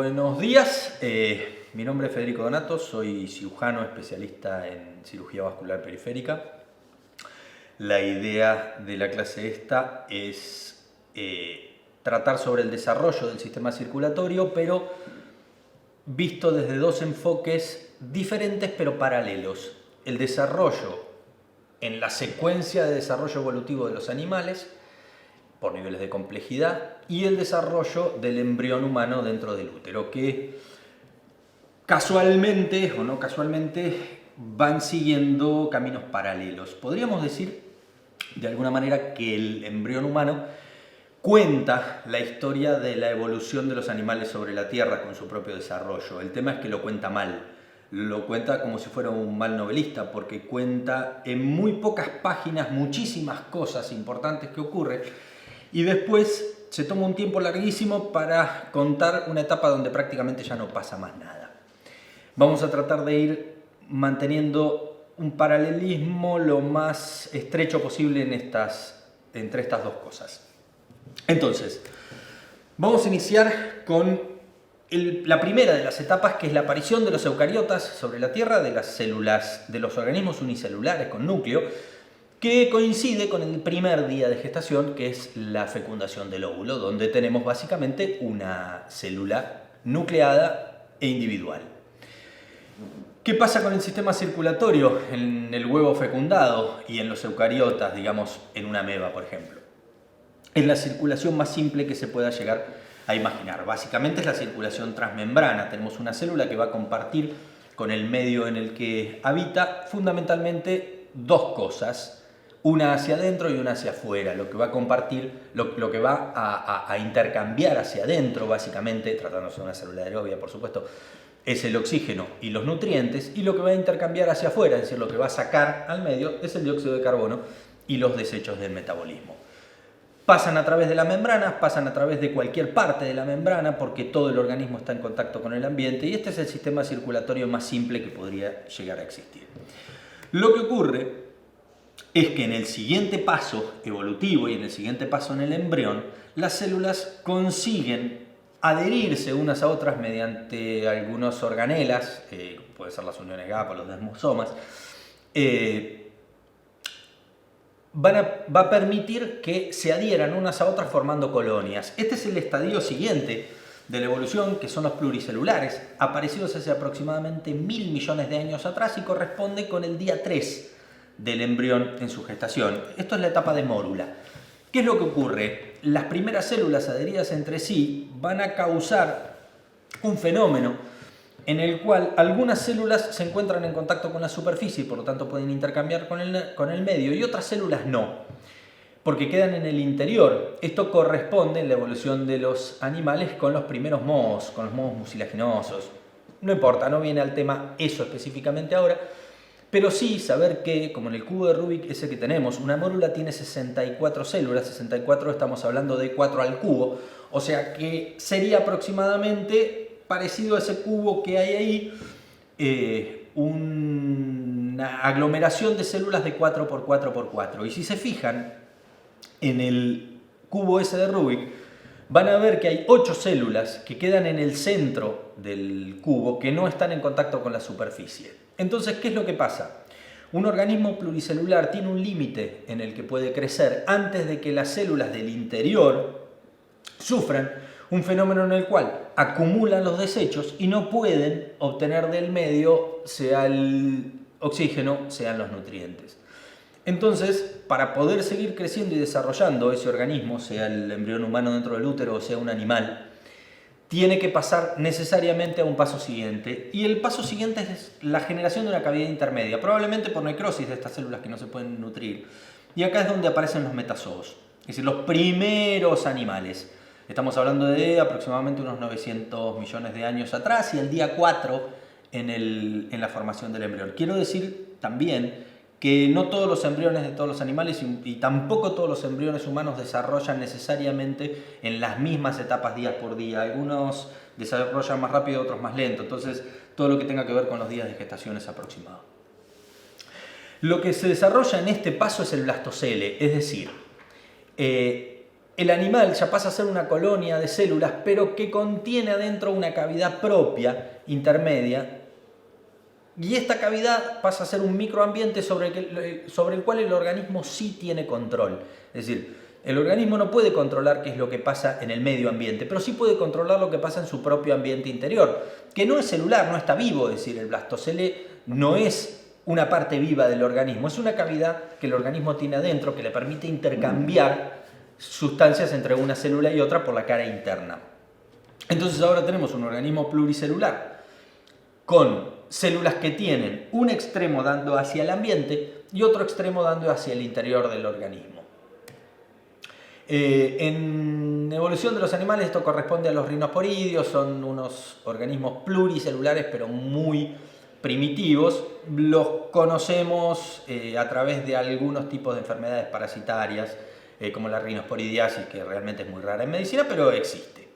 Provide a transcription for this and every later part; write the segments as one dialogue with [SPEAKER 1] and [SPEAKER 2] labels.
[SPEAKER 1] Buenos días, mi nombre es Federico Donato, soy cirujano especialista en cirugía vascular periférica. La idea de la clase esta es tratar sobre el desarrollo del sistema circulatorio, pero visto desde dos enfoques diferentes pero paralelos. El desarrollo en la secuencia de desarrollo evolutivo de los animales, por niveles de complejidad, y el desarrollo del embrión humano dentro del útero, que casualmente o no casualmente van siguiendo caminos paralelos. Podríamos decir de alguna manera que el embrión humano cuenta la historia de la evolución de los animales sobre la Tierra con su propio desarrollo. El tema es que lo cuenta mal. Lo cuenta como si fuera un mal novelista, porque cuenta en muy pocas páginas muchísimas cosas importantes que ocurren y después se toma un tiempo larguísimo para contar una etapa donde prácticamente ya no pasa más nada. Vamos a tratar de ir manteniendo un paralelismo lo más estrecho posible entre estas dos cosas. Entonces, vamos a iniciar con la primera de las etapas, que es la aparición de los eucariotas sobre la Tierra, de las células, de los organismos unicelulares con núcleo, que coincide con el primer día de gestación, que es la fecundación del óvulo, donde tenemos básicamente una célula nucleada e individual. ¿Qué pasa con el sistema circulatorio en el huevo fecundado y en los eucariotas, digamos, en una ameba, por ejemplo? Es la circulación más simple que se pueda llegar a imaginar. Básicamente es la circulación transmembrana. Tenemos una célula que va a compartir con el medio en el que habita fundamentalmente dos cosas, una hacia adentro y una hacia afuera. Lo que va a compartir, lo que va a intercambiar hacia adentro, básicamente, tratándose de una célula aerobia, por supuesto, es el oxígeno y los nutrientes, y lo que va a intercambiar hacia afuera, es decir, lo que va a sacar al medio, es el dióxido de carbono y los desechos del metabolismo. Pasan a través de la membrana, pasan a través de cualquier parte de la membrana, porque todo el organismo está en contacto con el ambiente, y este es el sistema circulatorio más simple que podría llegar a existir. Lo que ocurre es que en el siguiente paso evolutivo y en el siguiente paso en el embrión, las células consiguen adherirse unas a otras mediante algunas organelas, puede ser las uniones GAP o los desmosomas, va a permitir que se adhieran unas a otras formando colonias. Este es el estadio siguiente de la evolución, que son los pluricelulares, aparecidos hace aproximadamente 1000 millones de años atrás, y corresponde con el día 3 del embrión en su gestación. Esto es la etapa de mórula. ¿Qué es lo que ocurre? Las primeras células adheridas entre sí van a causar un fenómeno en el cual algunas células se encuentran en contacto con la superficie y por lo tanto pueden intercambiar con el medio, y otras células no, porque quedan en el interior. Esto corresponde en la evolución de los animales con los primeros mohos, con los mohos mucilaginosos. No importa, no viene al tema eso específicamente ahora, pero sí saber que, como en el cubo de Rubik ese que tenemos, una mórula tiene 64 células, 64 estamos hablando de 4 al cubo, o sea que sería aproximadamente parecido a ese cubo que hay ahí, una aglomeración de células de 4 por 4 por 4. Y si se fijan en el cubo ese de Rubik, van a ver que hay 8 células que quedan en el centro del cubo que no están en contacto con la superficie. Entonces, ¿qué es lo que pasa? Un organismo pluricelular tiene un límite en el que puede crecer antes de que las células del interior sufran un fenómeno en el cual acumulan los desechos y no pueden obtener del medio, sea el oxígeno, sean los nutrientes. Entonces, para poder seguir creciendo y desarrollando ese organismo, sea el embrión humano dentro del útero o sea un animal, tiene que pasar necesariamente a un paso siguiente. Y el paso siguiente es la generación de una cavidad intermedia, probablemente por necrosis de estas células que no se pueden nutrir. Y acá es donde aparecen los metazoos, es decir, los primeros animales. Estamos hablando de aproximadamente unos 900 millones de años atrás y el día 4 en la formación del embrión. Quiero decir también que no todos los embriones de todos los animales y tampoco todos los embriones humanos desarrollan necesariamente en las mismas etapas día por día. Algunos desarrollan más rápido, otros más lento. Entonces, todo lo que tenga que ver con los días de gestación es aproximado. Lo que se desarrolla en este paso es el blastocele, es decir, el animal ya pasa a ser una colonia de células, pero que contiene adentro una cavidad propia, intermedia, y esta cavidad pasa a ser un microambiente sobre el cual el organismo sí tiene control. Es decir, el organismo no puede controlar qué es lo que pasa en el medio ambiente, pero sí puede controlar lo que pasa en su propio ambiente interior, que no es celular, no está vivo. Es decir, el blastocele no es una parte viva del organismo, es una cavidad que el organismo tiene adentro que le permite intercambiar sustancias entre una célula y otra por la cara interna. Entonces ahora tenemos un organismo pluricelular con células que tienen un extremo dando hacia el ambiente y otro extremo dando hacia el interior del organismo. En evolución de los animales esto corresponde a los rinosporidios, son unos organismos pluricelulares pero muy primitivos. Los conocemos a través de algunos tipos de enfermedades parasitarias, como la rinosporidiasis, que realmente es muy rara en medicina, pero existe.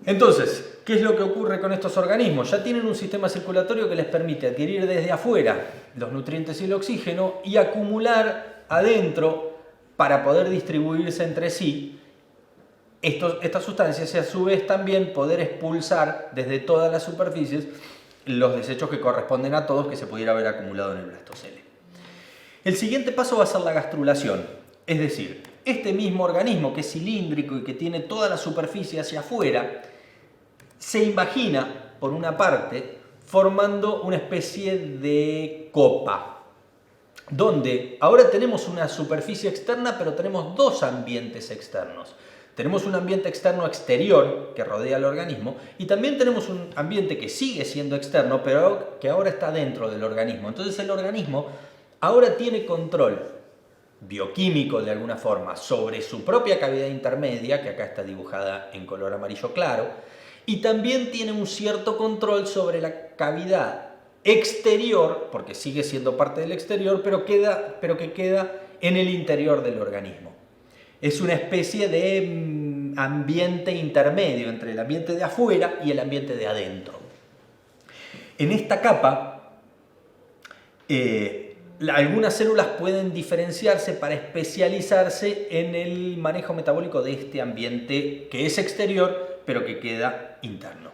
[SPEAKER 1] Entonces, ¿qué es lo que ocurre con estos organismos? Ya tienen un sistema circulatorio que les permite adquirir desde afuera los nutrientes y el oxígeno y acumular adentro para poder distribuirse entre sí estas sustancias y a su vez también poder expulsar desde todas las superficies los desechos que corresponden a todos que se pudiera haber acumulado en el blastocele. El siguiente paso va a ser la gastrulación, es decir, este mismo organismo que es cilíndrico y que tiene toda la superficie hacia afuera, se imagina, por una parte, formando una especie de copa, donde ahora tenemos una superficie externa, pero tenemos dos ambientes externos. Tenemos un ambiente externo exterior que rodea al organismo y también tenemos un ambiente que sigue siendo externo, pero que ahora está dentro del organismo. Entonces el organismo ahora tiene control bioquímico de alguna forma sobre su propia cavidad intermedia, que acá está dibujada en color amarillo claro, y también tiene un cierto control sobre la cavidad exterior, porque sigue siendo parte del exterior, pero que queda en el interior del organismo. Es una especie de ambiente intermedio entre el ambiente de afuera y el ambiente de adentro. En esta capa, algunas células pueden diferenciarse para especializarse en el manejo metabólico de este ambiente que es exterior, pero que queda interno.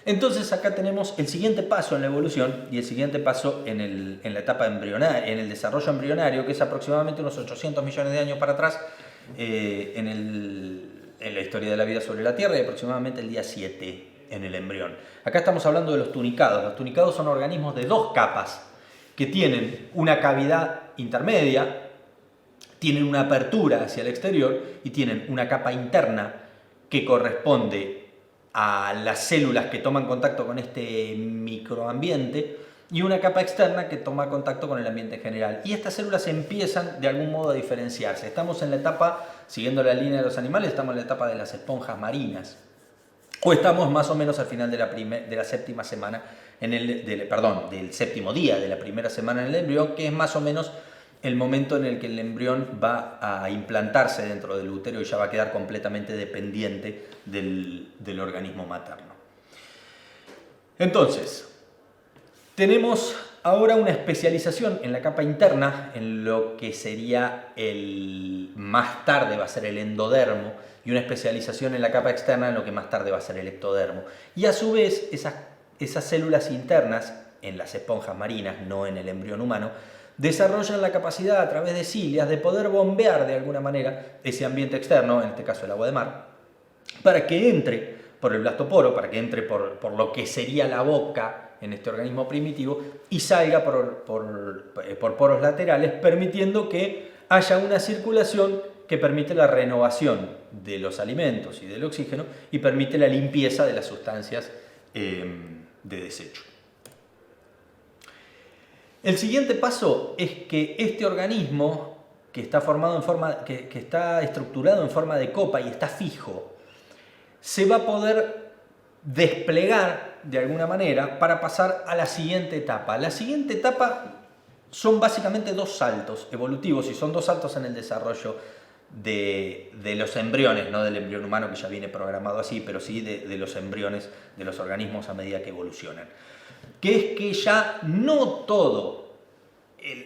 [SPEAKER 1] Entonces acá tenemos el siguiente paso en la evolución y el siguiente paso en la etapa embrionaria, en el desarrollo embrionario, que es aproximadamente unos 800 millones de años para atrás en la historia de la vida sobre la Tierra, y aproximadamente el día 7 en el embrión. Acá estamos hablando de los tunicados. Los tunicados son organismos de dos capas que tienen una cavidad intermedia, tienen una apertura hacia el exterior y tienen una capa interna que corresponde a las células que toman contacto con este microambiente y una capa externa que toma contacto con el ambiente en general. Y estas células empiezan de algún modo a diferenciarse. Estamos en la etapa, siguiendo la línea de los animales, estamos en la etapa de las esponjas marinas. O estamos más o menos al final de la séptima semana, del séptimo día de la primera semana en el embrión, que es más o menos el momento en el que el embrión va a implantarse dentro del útero y ya va a quedar completamente dependiente del organismo materno. Entonces, tenemos ahora una especialización en la capa interna, en lo que sería más tarde va a ser el endodermo, y una especialización en la capa externa en lo que más tarde va a ser el ectodermo. Y a su vez, esas células internas, en las esponjas marinas, no en el embrión humano, desarrollan la capacidad a través de cilias de poder bombear de alguna manera ese ambiente externo, en este caso el agua de mar, para que entre por el blastoporo, para que entre por lo que sería la boca en este organismo primitivo y salga por poros laterales, permitiendo que haya una circulación que permite la renovación de los alimentos y del oxígeno y permite la limpieza de las sustancias de desecho. El siguiente paso es que este organismo, que está estructurado en forma de copa y está fijo, se va a poder desplegar de alguna manera para pasar a la siguiente etapa. La siguiente etapa son básicamente dos saltos evolutivos, y son dos saltos en el desarrollo de los embriones, no del embrión humano que ya viene programado así, pero sí de los embriones de los organismos a medida que evolucionan. Que es que ya no todo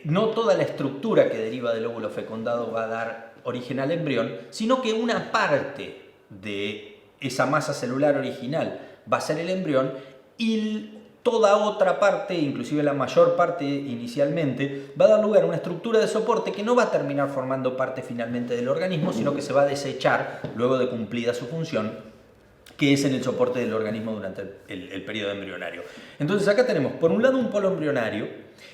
[SPEAKER 1] no toda la estructura que deriva del óvulo fecundado va a dar origen al embrión, sino que una parte de esa masa celular original va a ser el embrión y toda otra parte, inclusive la mayor parte inicialmente, va a dar lugar a una estructura de soporte que no va a terminar formando parte finalmente del organismo, sino que se va a desechar luego de cumplida su función, que es en el soporte del organismo durante el periodo embrionario. Entonces acá tenemos por un lado un polo embrionario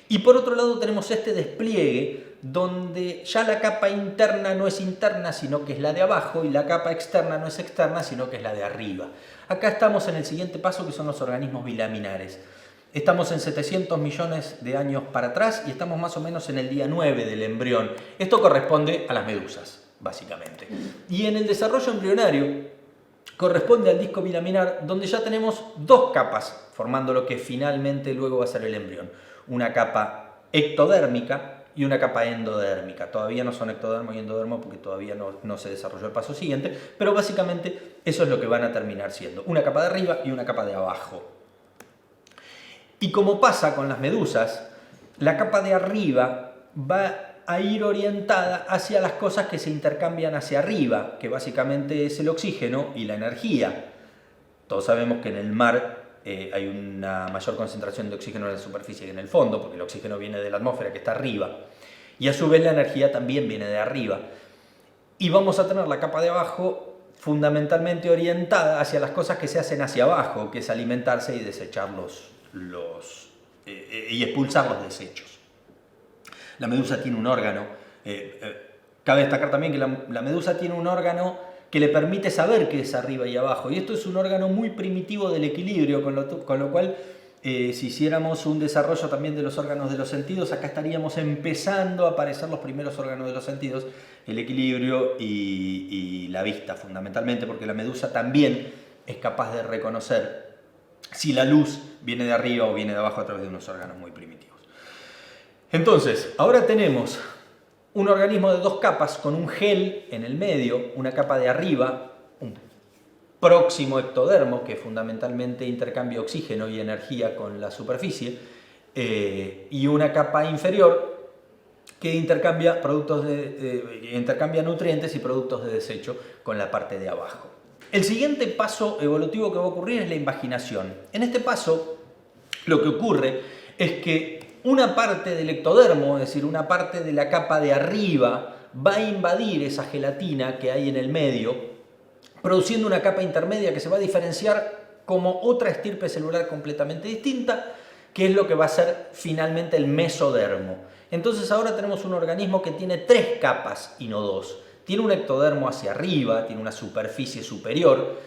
[SPEAKER 1] y por otro lado tenemos este despliegue donde ya la capa interna no es interna sino que es la de abajo y la capa externa no es externa sino que es la de arriba. Acá estamos en el siguiente paso, que son los organismos bilaminares. Estamos en 700 millones de años para atrás y estamos más o menos en el día 9 del embrión. Esto corresponde a las medusas, básicamente. Y en el desarrollo embrionario corresponde al disco bilaminar, donde ya tenemos dos capas formando lo que finalmente luego va a ser el embrión. Una capa ectodérmica y una capa endodérmica. Todavía no son ectodermo y endodermo porque todavía no se desarrolló el paso siguiente, pero básicamente eso es lo que van a terminar siendo. Una capa de arriba y una capa de abajo. Y como pasa con las medusas, la capa de arriba va a ir orientada hacia las cosas que se intercambian hacia arriba, que básicamente es el oxígeno y la energía. Todos sabemos que en el mar hay una mayor concentración de oxígeno en la superficie que en el fondo, porque el oxígeno viene de la atmósfera que está arriba, y a su vez la energía también viene de arriba. Y vamos a tener la capa de abajo fundamentalmente orientada hacia las cosas que se hacen hacia abajo, que es alimentarse y desechar y expulsar los desechos. La medusa tiene un órgano, cabe destacar también que la medusa tiene un órgano que le permite saber qué es arriba y abajo, y esto es un órgano muy primitivo del equilibrio, con lo cual si hiciéramos un desarrollo también de los órganos de los sentidos, acá estaríamos empezando a aparecer los primeros órganos de los sentidos, el equilibrio y la vista fundamentalmente, porque la medusa también es capaz de reconocer si la luz viene de arriba o viene de abajo a través de unos órganos muy primitivos. Entonces, ahora tenemos un organismo de dos capas con un gel en el medio, una capa de arriba, un próximo ectodermo que fundamentalmente intercambia oxígeno y energía con la superficie, y una capa inferior que intercambia nutrientes y productos de desecho con la parte de abajo. El siguiente paso evolutivo que va a ocurrir es la invaginación. En este paso, lo que ocurre es que una parte del ectodermo, es decir, una parte de la capa de arriba, va a invadir esa gelatina que hay en el medio, produciendo una capa intermedia que se va a diferenciar como otra estirpe celular completamente distinta, que es lo que va a ser finalmente el mesodermo. Entonces ahora tenemos un organismo que tiene tres capas y no dos. Tiene un ectodermo hacia arriba, tiene una superficie superior,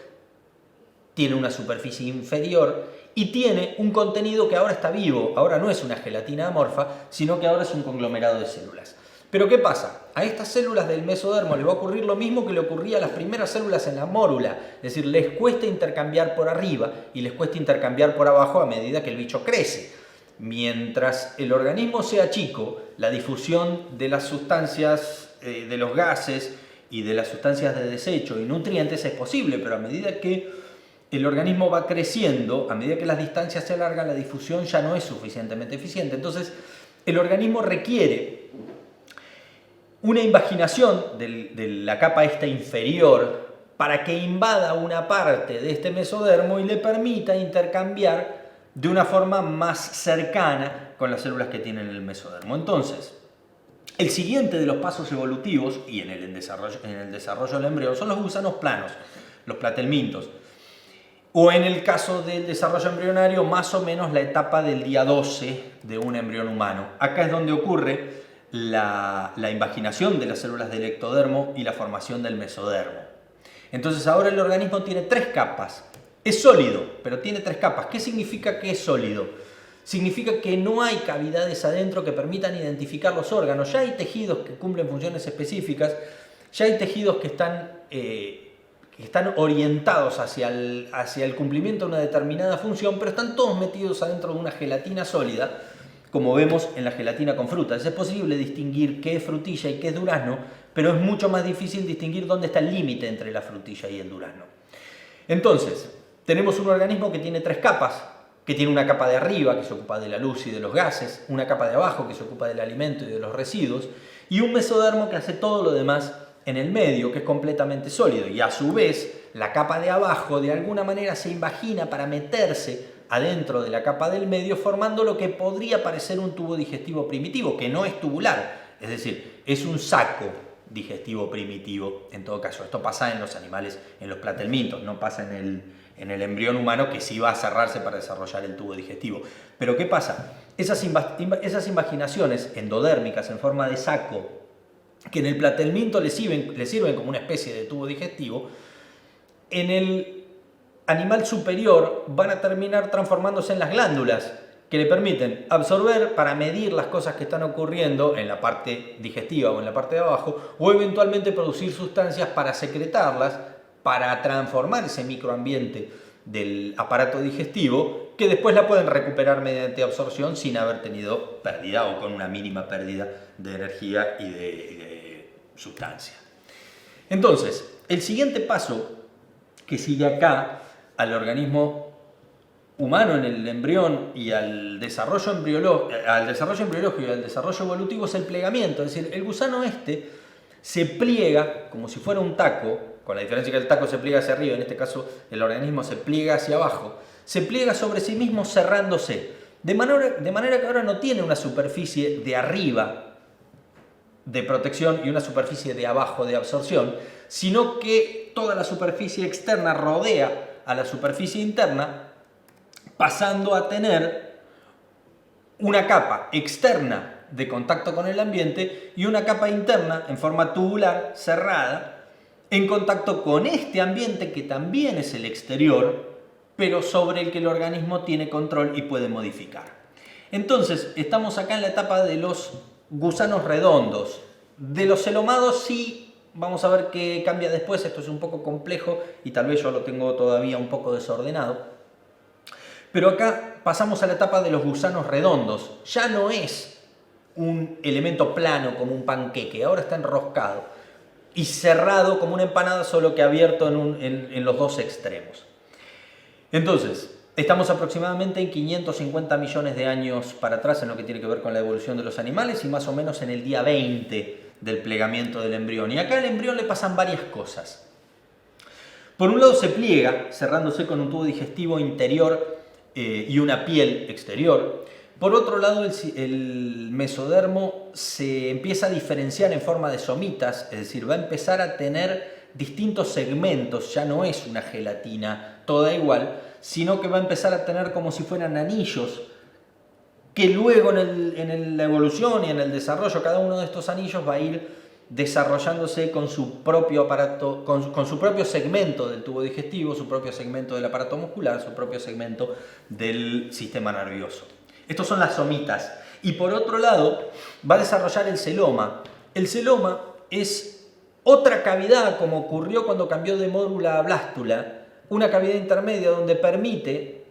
[SPEAKER 1] tiene una superficie inferior y tiene un contenido que ahora está vivo. Ahora no es una gelatina amorfa, sino que ahora es un conglomerado de células. Pero ¿qué pasa? A estas células del mesodermo les va a ocurrir lo mismo que le ocurría a las primeras células en la mórula. Es decir, les cuesta intercambiar por arriba y les cuesta intercambiar por abajo a medida que el bicho crece. Mientras el organismo sea chico, la difusión de las sustancias, de los gases y de las sustancias de desecho y nutrientes es posible, pero a medida que el organismo va creciendo, a medida que las distancias se alargan, la difusión ya no es suficientemente eficiente. Entonces, el organismo requiere una invaginación de la capa esta inferior para que invada una parte de este mesodermo y le permita intercambiar de una forma más cercana con las células que tienen el mesodermo. Entonces, el siguiente de los pasos evolutivos, y en el desarrollo del embrión, son los gusanos planos, los platelmintos. O en el caso del desarrollo embrionario, más o menos la etapa del día 12 de un embrión humano. Acá es donde ocurre la invaginación de las células del ectodermo y la formación del mesodermo. Entonces ahora el organismo tiene tres capas. Es sólido, pero tiene tres capas. ¿Qué significa que es sólido? Significa que no hay cavidades adentro que permitan identificar los órganos. Ya hay tejidos que cumplen funciones específicas, ya hay tejidos que están orientados hacia el cumplimiento de una determinada función, pero están todos metidos adentro de una gelatina sólida, como vemos en la gelatina con frutas. Es posible distinguir qué es frutilla y qué es durazno, pero es mucho más difícil distinguir dónde está el límite entre la frutilla y el durazno. Entonces, tenemos un organismo que tiene tres capas, que tiene una capa de arriba que se ocupa de la luz y de los gases, una capa de abajo que se ocupa del alimento y de los residuos, y un mesodermo que hace todo lo demás en el medio, que es completamente sólido. Y a su vez, la capa de abajo de alguna manera se invagina para meterse adentro de la capa del medio, formando lo que podría parecer un tubo digestivo primitivo, que no es tubular, es decir, es un saco digestivo primitivo en todo caso. Esto pasa en los animales, en los platelmintos, no pasa en el embrión humano, que sí va a cerrarse para desarrollar el tubo digestivo. Pero ¿qué pasa? Esas invaginaciones endodérmicas en forma de saco, que en el platelminto le sirven como una especie de tubo digestivo, en el animal superior van a terminar transformándose en las glándulas, que le permiten absorber para medir las cosas que están ocurriendo en la parte digestiva o en la parte de abajo, o eventualmente producir sustancias para secretarlas, para transformar ese microambiente del aparato digestivo, que después la pueden recuperar mediante absorción sin haber tenido pérdida o con una mínima pérdida de energía y de sustancia. Entonces, el siguiente paso que sigue acá al organismo humano en el embrión y al desarrollo embriológico y al desarrollo evolutivo es el plegamiento. Es decir, el gusano se pliega como si fuera un taco, con la diferencia que el taco se pliega hacia arriba, en este caso el organismo se pliega hacia abajo, se pliega sobre sí mismo cerrándose, de manera que ahora no tiene una superficie de arriba de protección y una superficie de abajo de absorción, sino que toda la superficie externa rodea a la superficie interna, pasando a tener una capa externa de contacto con el ambiente y una capa interna en forma tubular, cerrada, en contacto con este ambiente que también es el exterior, pero sobre el que el organismo tiene control y puede modificar. Entonces, estamos acá en la etapa de los gusanos redondos. De los celomados sí, vamos a ver qué cambia después. Esto es un poco complejo y tal vez yo lo tengo todavía un poco desordenado. Pero acá pasamos a la etapa de los gusanos redondos. Ya no es un elemento plano como un panqueque, ahora está enroscado y cerrado como una empanada, solo que abierto en los dos extremos. Entonces, estamos aproximadamente en 550 millones de años para atrás en lo que tiene que ver con la evolución de los animales y más o menos en el día 20 del plegamiento del embrión. Y acá al embrión le pasan varias cosas. Por un lado se pliega, cerrándose con un tubo digestivo interior y una piel exterior. Por otro lado, el mesodermo se empieza a diferenciar en forma de somitas, es decir, va a empezar a tener distintos segmentos, ya no es una gelatina toda igual, sino que va a empezar a tener como si fueran anillos, que luego en la evolución y en el desarrollo, cada uno de estos anillos va a ir desarrollándose con su propio aparato, con su propio segmento del tubo digestivo, su propio segmento del aparato muscular, su propio segmento del sistema nervioso. Estos son las somitas. Y por otro lado, va a desarrollar el celoma. El celoma es otra cavidad, como ocurrió cuando cambió de mórula a blástula, una cavidad intermedia donde permite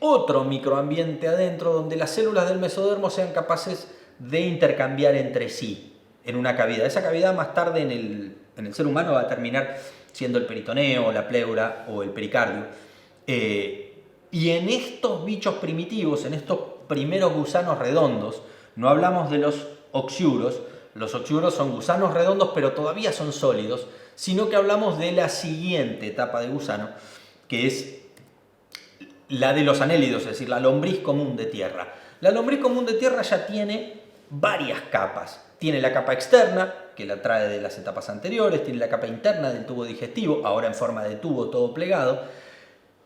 [SPEAKER 1] otro microambiente adentro, donde las células del mesodermo sean capaces de intercambiar entre sí en una cavidad. Esa cavidad más tarde en el ser humano va a terminar siendo el peritoneo, la pleura o el pericardio. Y en estos bichos primitivos, en estos primeros gusanos redondos, no hablamos de los oxiuros. Los oxiuros son gusanos redondos pero todavía son sólidos, sino que hablamos de la siguiente etapa de gusano, que es la de los anélidos, es decir, la lombriz común de tierra. La lombriz común de tierra ya tiene varias capas. Tiene la capa externa, que la trae de las etapas anteriores, tiene la capa interna del tubo digestivo, ahora en forma de tubo todo plegado.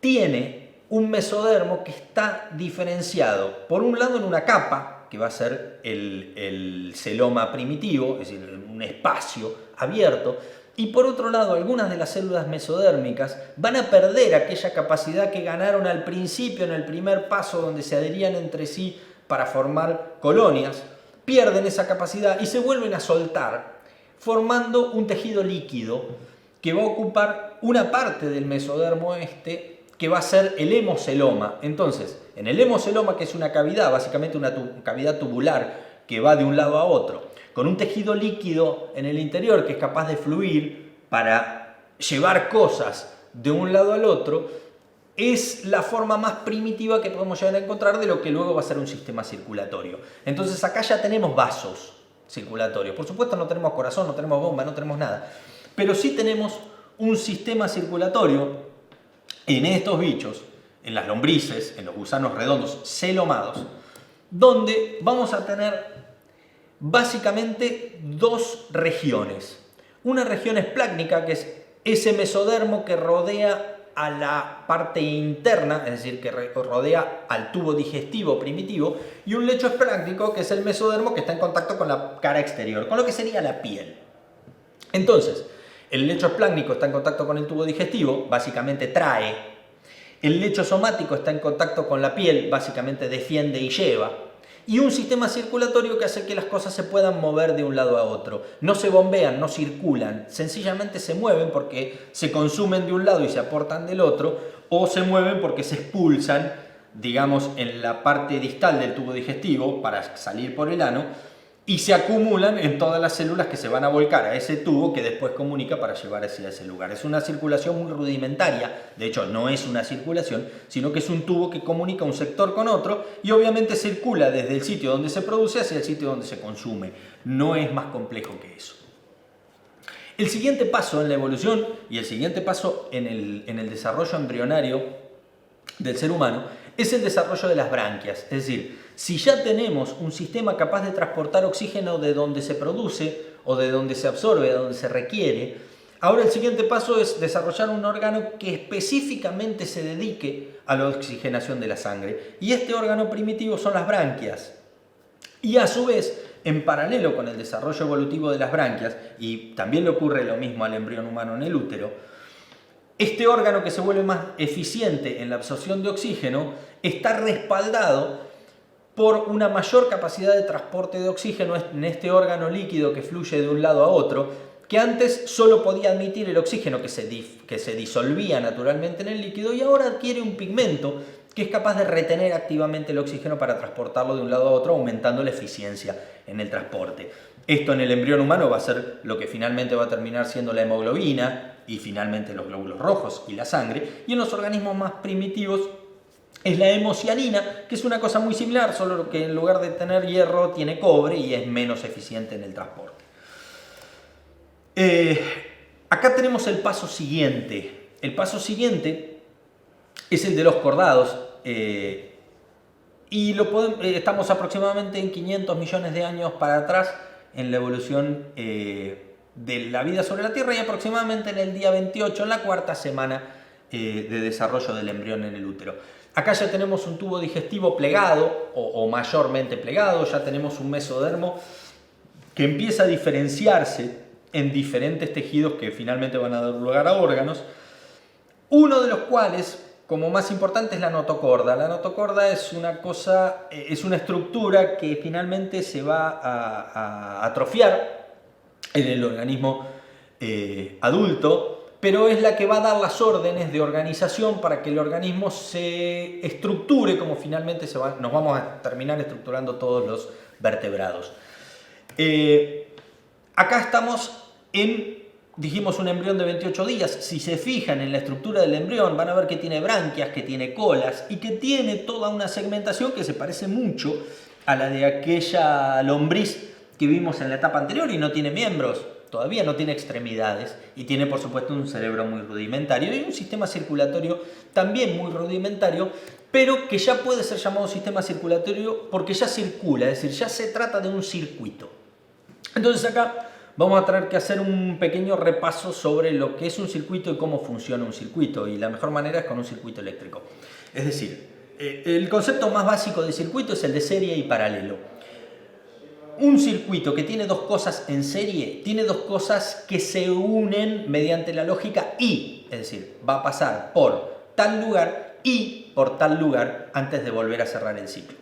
[SPEAKER 1] Tiene un mesodermo que está diferenciado, por un lado en una capa, que va a ser el celoma primitivo, es decir, un espacio abierto, y por otro lado algunas de las células mesodérmicas van a perder aquella capacidad que ganaron al principio en el primer paso donde se adherían entre sí para formar colonias, pierden esa capacidad y se vuelven a soltar, formando un tejido líquido que va a ocupar una parte del mesodermo que va a ser el hemoceloma. Entonces, en el hemoceloma, que es una cavidad, básicamente una cavidad tubular que va de un lado a otro, con un tejido líquido en el interior que es capaz de fluir para llevar cosas de un lado al otro, es la forma más primitiva que podemos llegar a encontrar de lo que luego va a ser un sistema circulatorio. Entonces acá ya tenemos vasos circulatorios. Por supuesto no tenemos corazón, no tenemos bomba, no tenemos nada. Pero sí tenemos un sistema circulatorio en estos bichos, en las lombrices, en los gusanos redondos celomados, donde vamos a tener básicamente dos regiones. Una región esplácnica, que es ese mesodermo que rodea a la parte interna, es decir, que rodea al tubo digestivo primitivo, y un lecho esplácnico, que es el mesodermo que está en contacto con la cara exterior, con lo que sería la piel. Entonces, el lecho esplácnico está en contacto con el tubo digestivo, básicamente trae. El lecho somático está en contacto con la piel, básicamente defiende y lleva. Y un sistema circulatorio que hace que las cosas se puedan mover de un lado a otro. No se bombean, no circulan, sencillamente se mueven porque se consumen de un lado y se aportan del otro, o se mueven porque se expulsan, digamos, en la parte distal del tubo digestivo para salir por el ano, y se acumulan en todas las células que se van a volcar a ese tubo que después comunica para llevar hacia ese lugar. Es una circulación muy rudimentaria, de hecho no es una circulación, sino que es un tubo que comunica un sector con otro y obviamente circula desde el sitio donde se produce hacia el sitio donde se consume. No es más complejo que eso. El siguiente paso en la evolución y el siguiente paso en el desarrollo embrionario del ser humano es el desarrollo de las branquias. Es decir, si ya tenemos un sistema capaz de transportar oxígeno de donde se produce o de donde se absorbe, de donde se requiere, ahora el siguiente paso es desarrollar un órgano que específicamente se dedique a la oxigenación de la sangre. Y este órgano primitivo son las branquias. Y a su vez, en paralelo con el desarrollo evolutivo de las branquias, y también le ocurre lo mismo al embrión humano en el útero, este órgano que se vuelve más eficiente en la absorción de oxígeno está respaldado por una mayor capacidad de transporte de oxígeno en este órgano líquido que fluye de un lado a otro, que antes solo podía admitir el oxígeno que se disolvía naturalmente en el líquido, y ahora adquiere un pigmento que es capaz de retener activamente el oxígeno para transportarlo de un lado a otro, aumentando la eficiencia en el transporte. Esto en el embrión humano va a ser lo que finalmente va a terminar siendo la hemoglobina y finalmente los glóbulos rojos y la sangre, y en los organismos más primitivos es la hemocianina, que es una cosa muy similar, solo que en lugar de tener hierro tiene cobre y es menos eficiente en el transporte. Acá tenemos el paso siguiente. El paso siguiente es el de los cordados, y estamos aproximadamente en 500 millones de años para atrás en la evolución de la vida sobre la Tierra, y aproximadamente en el día 28, en la cuarta semana de desarrollo del embrión en el útero. Acá ya tenemos un tubo digestivo plegado o mayormente plegado, ya tenemos un mesodermo que empieza a diferenciarse en diferentes tejidos que finalmente van a dar lugar a órganos, uno de los cuales, como más importante, es la notocorda. La notocorda es una estructura que finalmente se va a atrofiar en el organismo adulto, pero es la que va a dar las órdenes de organización para que el organismo se estructure como finalmente nos vamos a terminar estructurando todos los vertebrados. Acá estamos dijimos un embrión de 28 días. Si se fijan en la estructura del embrión, van a ver que tiene branquias, que tiene colas y que tiene toda una segmentación que se parece mucho a la de aquella lombriz que vimos en la etapa anterior, y no tiene miembros, todavía no tiene extremidades, y tiene por supuesto un cerebro muy rudimentario y un sistema circulatorio también muy rudimentario, pero que ya puede ser llamado sistema circulatorio porque ya circula, es decir, ya se trata de un circuito. Entonces acá vamos a tener que hacer un pequeño repaso sobre lo que es un circuito y cómo funciona un circuito, y la mejor manera es con un circuito eléctrico. Es decir, el concepto más básico de circuito es el de serie y paralelo. Un circuito que tiene dos cosas en serie, tiene dos cosas que se unen mediante la lógica y, es decir, va a pasar por tal lugar y por tal lugar antes de volver a cerrar el ciclo.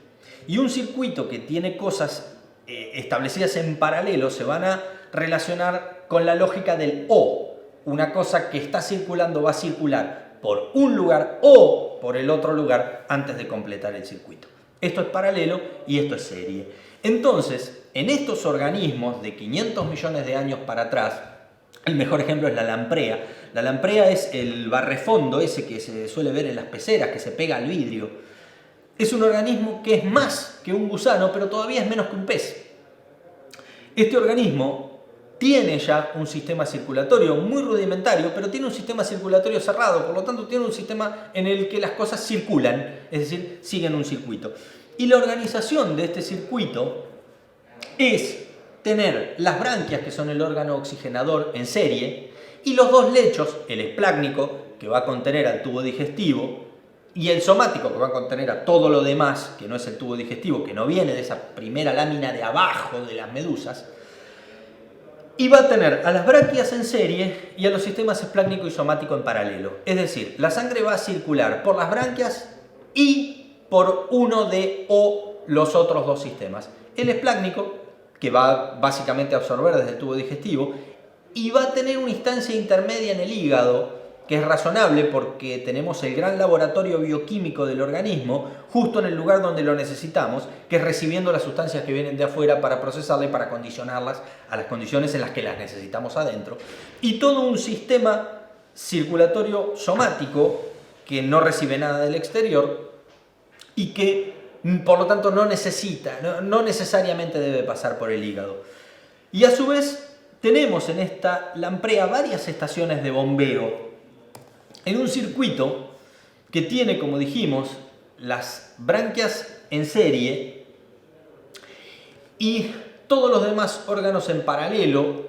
[SPEAKER 1] Y un circuito que tiene cosas establecidas en paralelo se van a relacionar con la lógica del o. Una cosa que está circulando va a circular por un lugar o por el otro lugar antes de completar el circuito. Esto es paralelo y esto es serie. Entonces, en estos organismos de 500 millones de años para atrás, El mejor ejemplo es la lamprea. La lamprea es el barrefondo ese que se suele ver en las peceras, que se pega al vidrio. Es un organismo que es más que un gusano, pero todavía es menos que un pez. Este organismo tiene ya un sistema circulatorio muy rudimentario, pero tiene un sistema circulatorio cerrado, por lo tanto tiene un sistema en el que las cosas circulan, es decir, siguen un circuito. Y la organización de este circuito es tener las branquias, que son el órgano oxigenador en serie, y los dos lechos, el esplácnico, que va a contener al tubo digestivo, y el somático, que va a contener a todo lo demás, que no es el tubo digestivo, que no viene de esa primera lámina de abajo de las medusas, y va a tener a las branquias en serie y a los sistemas esplácnico y somático en paralelo. Es decir, la sangre va a circular por las branquias y por uno de o los otros dos sistemas. El esplácnico, que va básicamente a absorber desde el tubo digestivo, y va a tener una instancia intermedia en el hígado, que es razonable porque tenemos el gran laboratorio bioquímico del organismo justo en el lugar donde lo necesitamos, que es recibiendo las sustancias que vienen de afuera para procesarlas y para condicionarlas a las condiciones en las que las necesitamos adentro. Y todo un sistema circulatorio somático que no recibe nada del exterior y que por lo tanto no necesita, no necesariamente debe pasar por el hígado. Y a su vez tenemos en esta lamprea varias estaciones de bombeo en un circuito que tiene, como dijimos, las branquias en serie y todos los demás órganos en paralelo.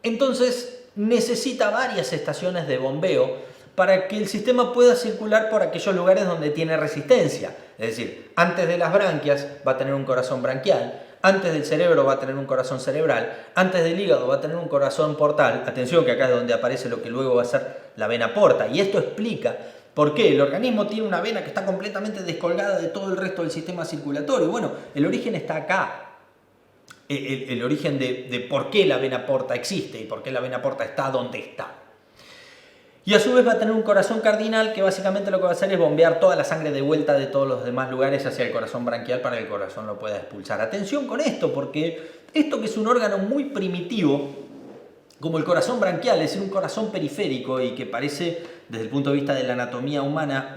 [SPEAKER 1] Entonces necesita varias estaciones de bombeo para que el sistema pueda circular por aquellos lugares donde tiene resistencia. Es decir, antes de las branquias va a tener un corazón branquial, antes del cerebro va a tener un corazón cerebral, antes del hígado va a tener un corazón portal. Atención, que acá es donde aparece lo que luego va a ser la vena porta. Y esto explica por qué el organismo tiene una vena que está completamente descolgada de todo el resto del sistema circulatorio. Bueno, el origen está acá. El origen de por qué la vena porta existe y por qué la vena porta está donde está. Y a su vez va a tener un corazón cardinal que básicamente lo que va a hacer es bombear toda la sangre de vuelta de todos los demás lugares hacia el corazón branquial para que el corazón lo pueda expulsar. Atención con esto, porque esto que es un órgano muy primitivo, como el corazón branquial, es decir, un corazón periférico y que parece, desde el punto de vista de la anatomía humana,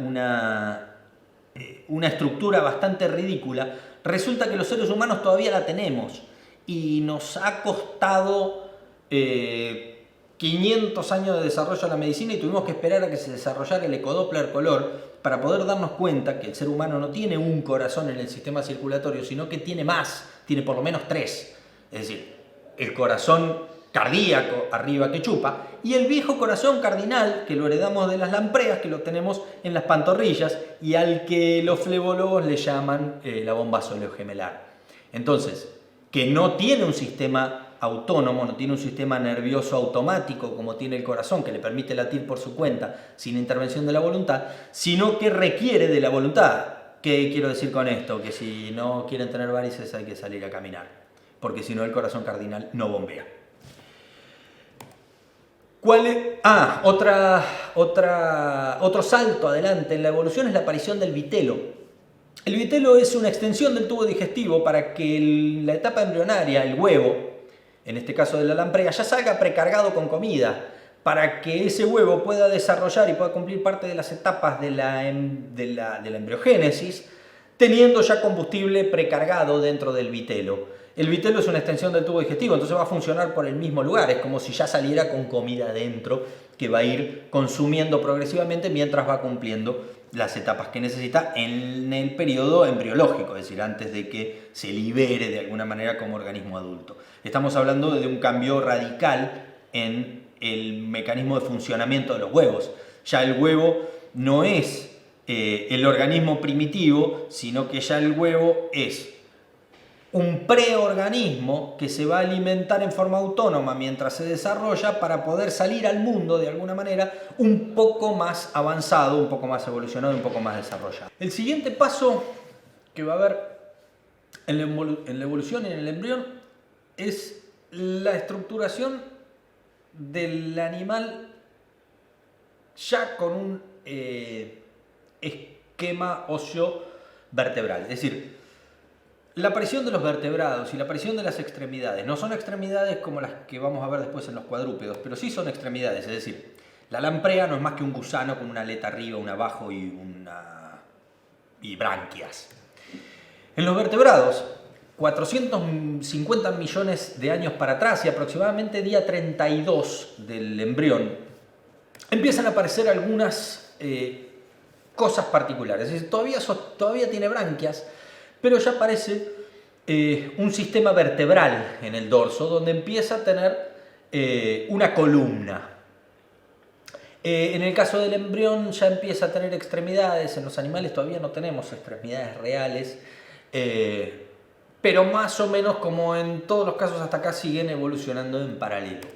[SPEAKER 1] una estructura bastante ridícula, resulta que los seres humanos todavía la tenemos y nos ha costado 500 años de desarrollo de la medicina y tuvimos que esperar a que se desarrollara el ecodoppler color para poder darnos cuenta que el ser humano no tiene un corazón en el sistema circulatorio, sino que tiene más, tiene por lo menos 3. Es decir, el corazón cardíaco arriba que chupa y el viejo corazón cardinal que lo heredamos de las lampreas, que lo tenemos en las pantorrillas y al que los flebólogos le llaman la bomba sóleo-gemelar. Entonces, que no tiene un sistema autónomo, no tiene un sistema nervioso automático como tiene el corazón, que le permite latir por su cuenta sin intervención de la voluntad, sino que requiere de la voluntad. ¿Qué quiero decir con esto? Que si no quieren tener varices hay que salir a caminar, porque si no el corazón cardinal no bombea. ¿Cuál es? Otro salto adelante en la evolución es la aparición del vitelo. El vitelo es una extensión del tubo digestivo para que la etapa embrionaria, el huevo, en este caso de la lamprea, ya salga precargado con comida, para que ese huevo pueda desarrollar y pueda cumplir parte de las etapas de la embriogénesis, teniendo ya combustible precargado dentro del vitelo. El vitelo es una extensión del tubo digestivo, entonces va a funcionar por el mismo lugar, es como si ya saliera con comida dentro, que va a ir consumiendo progresivamente mientras va cumpliendo las etapas que necesita en el periodo embriológico, es decir, antes de que se libere de alguna manera como organismo adulto. Estamos hablando de un cambio radical en el mecanismo de funcionamiento de los huevos. Ya el huevo no es el organismo primitivo, sino que ya el huevo es un preorganismo que se va a alimentar en forma autónoma mientras se desarrolla para poder salir al mundo de alguna manera un poco más avanzado, un poco más evolucionado, un poco más desarrollado. El siguiente paso que va a haber en la evolución y en el embrión es la estructuración del animal ya con un esquema óseo vertebral. Es decir, la aparición de los vertebrados y la aparición de las extremidades no son extremidades como las que vamos a ver después en los cuadrúpedos, pero sí son extremidades, es decir, la lamprea no es más que un gusano con una aleta arriba, una abajo y branquias. En los vertebrados, 450 millones de años para atrás y aproximadamente día 32 del embrión, empiezan a aparecer algunas cosas particulares. Es decir, todavía tiene branquias, pero ya aparece un sistema vertebral en el dorso donde empieza a tener una columna. En el caso del embrión ya empieza a tener extremidades. En los animales todavía no tenemos extremidades reales, pero más o menos, como en todos los casos hasta acá, siguen evolucionando en paralelo.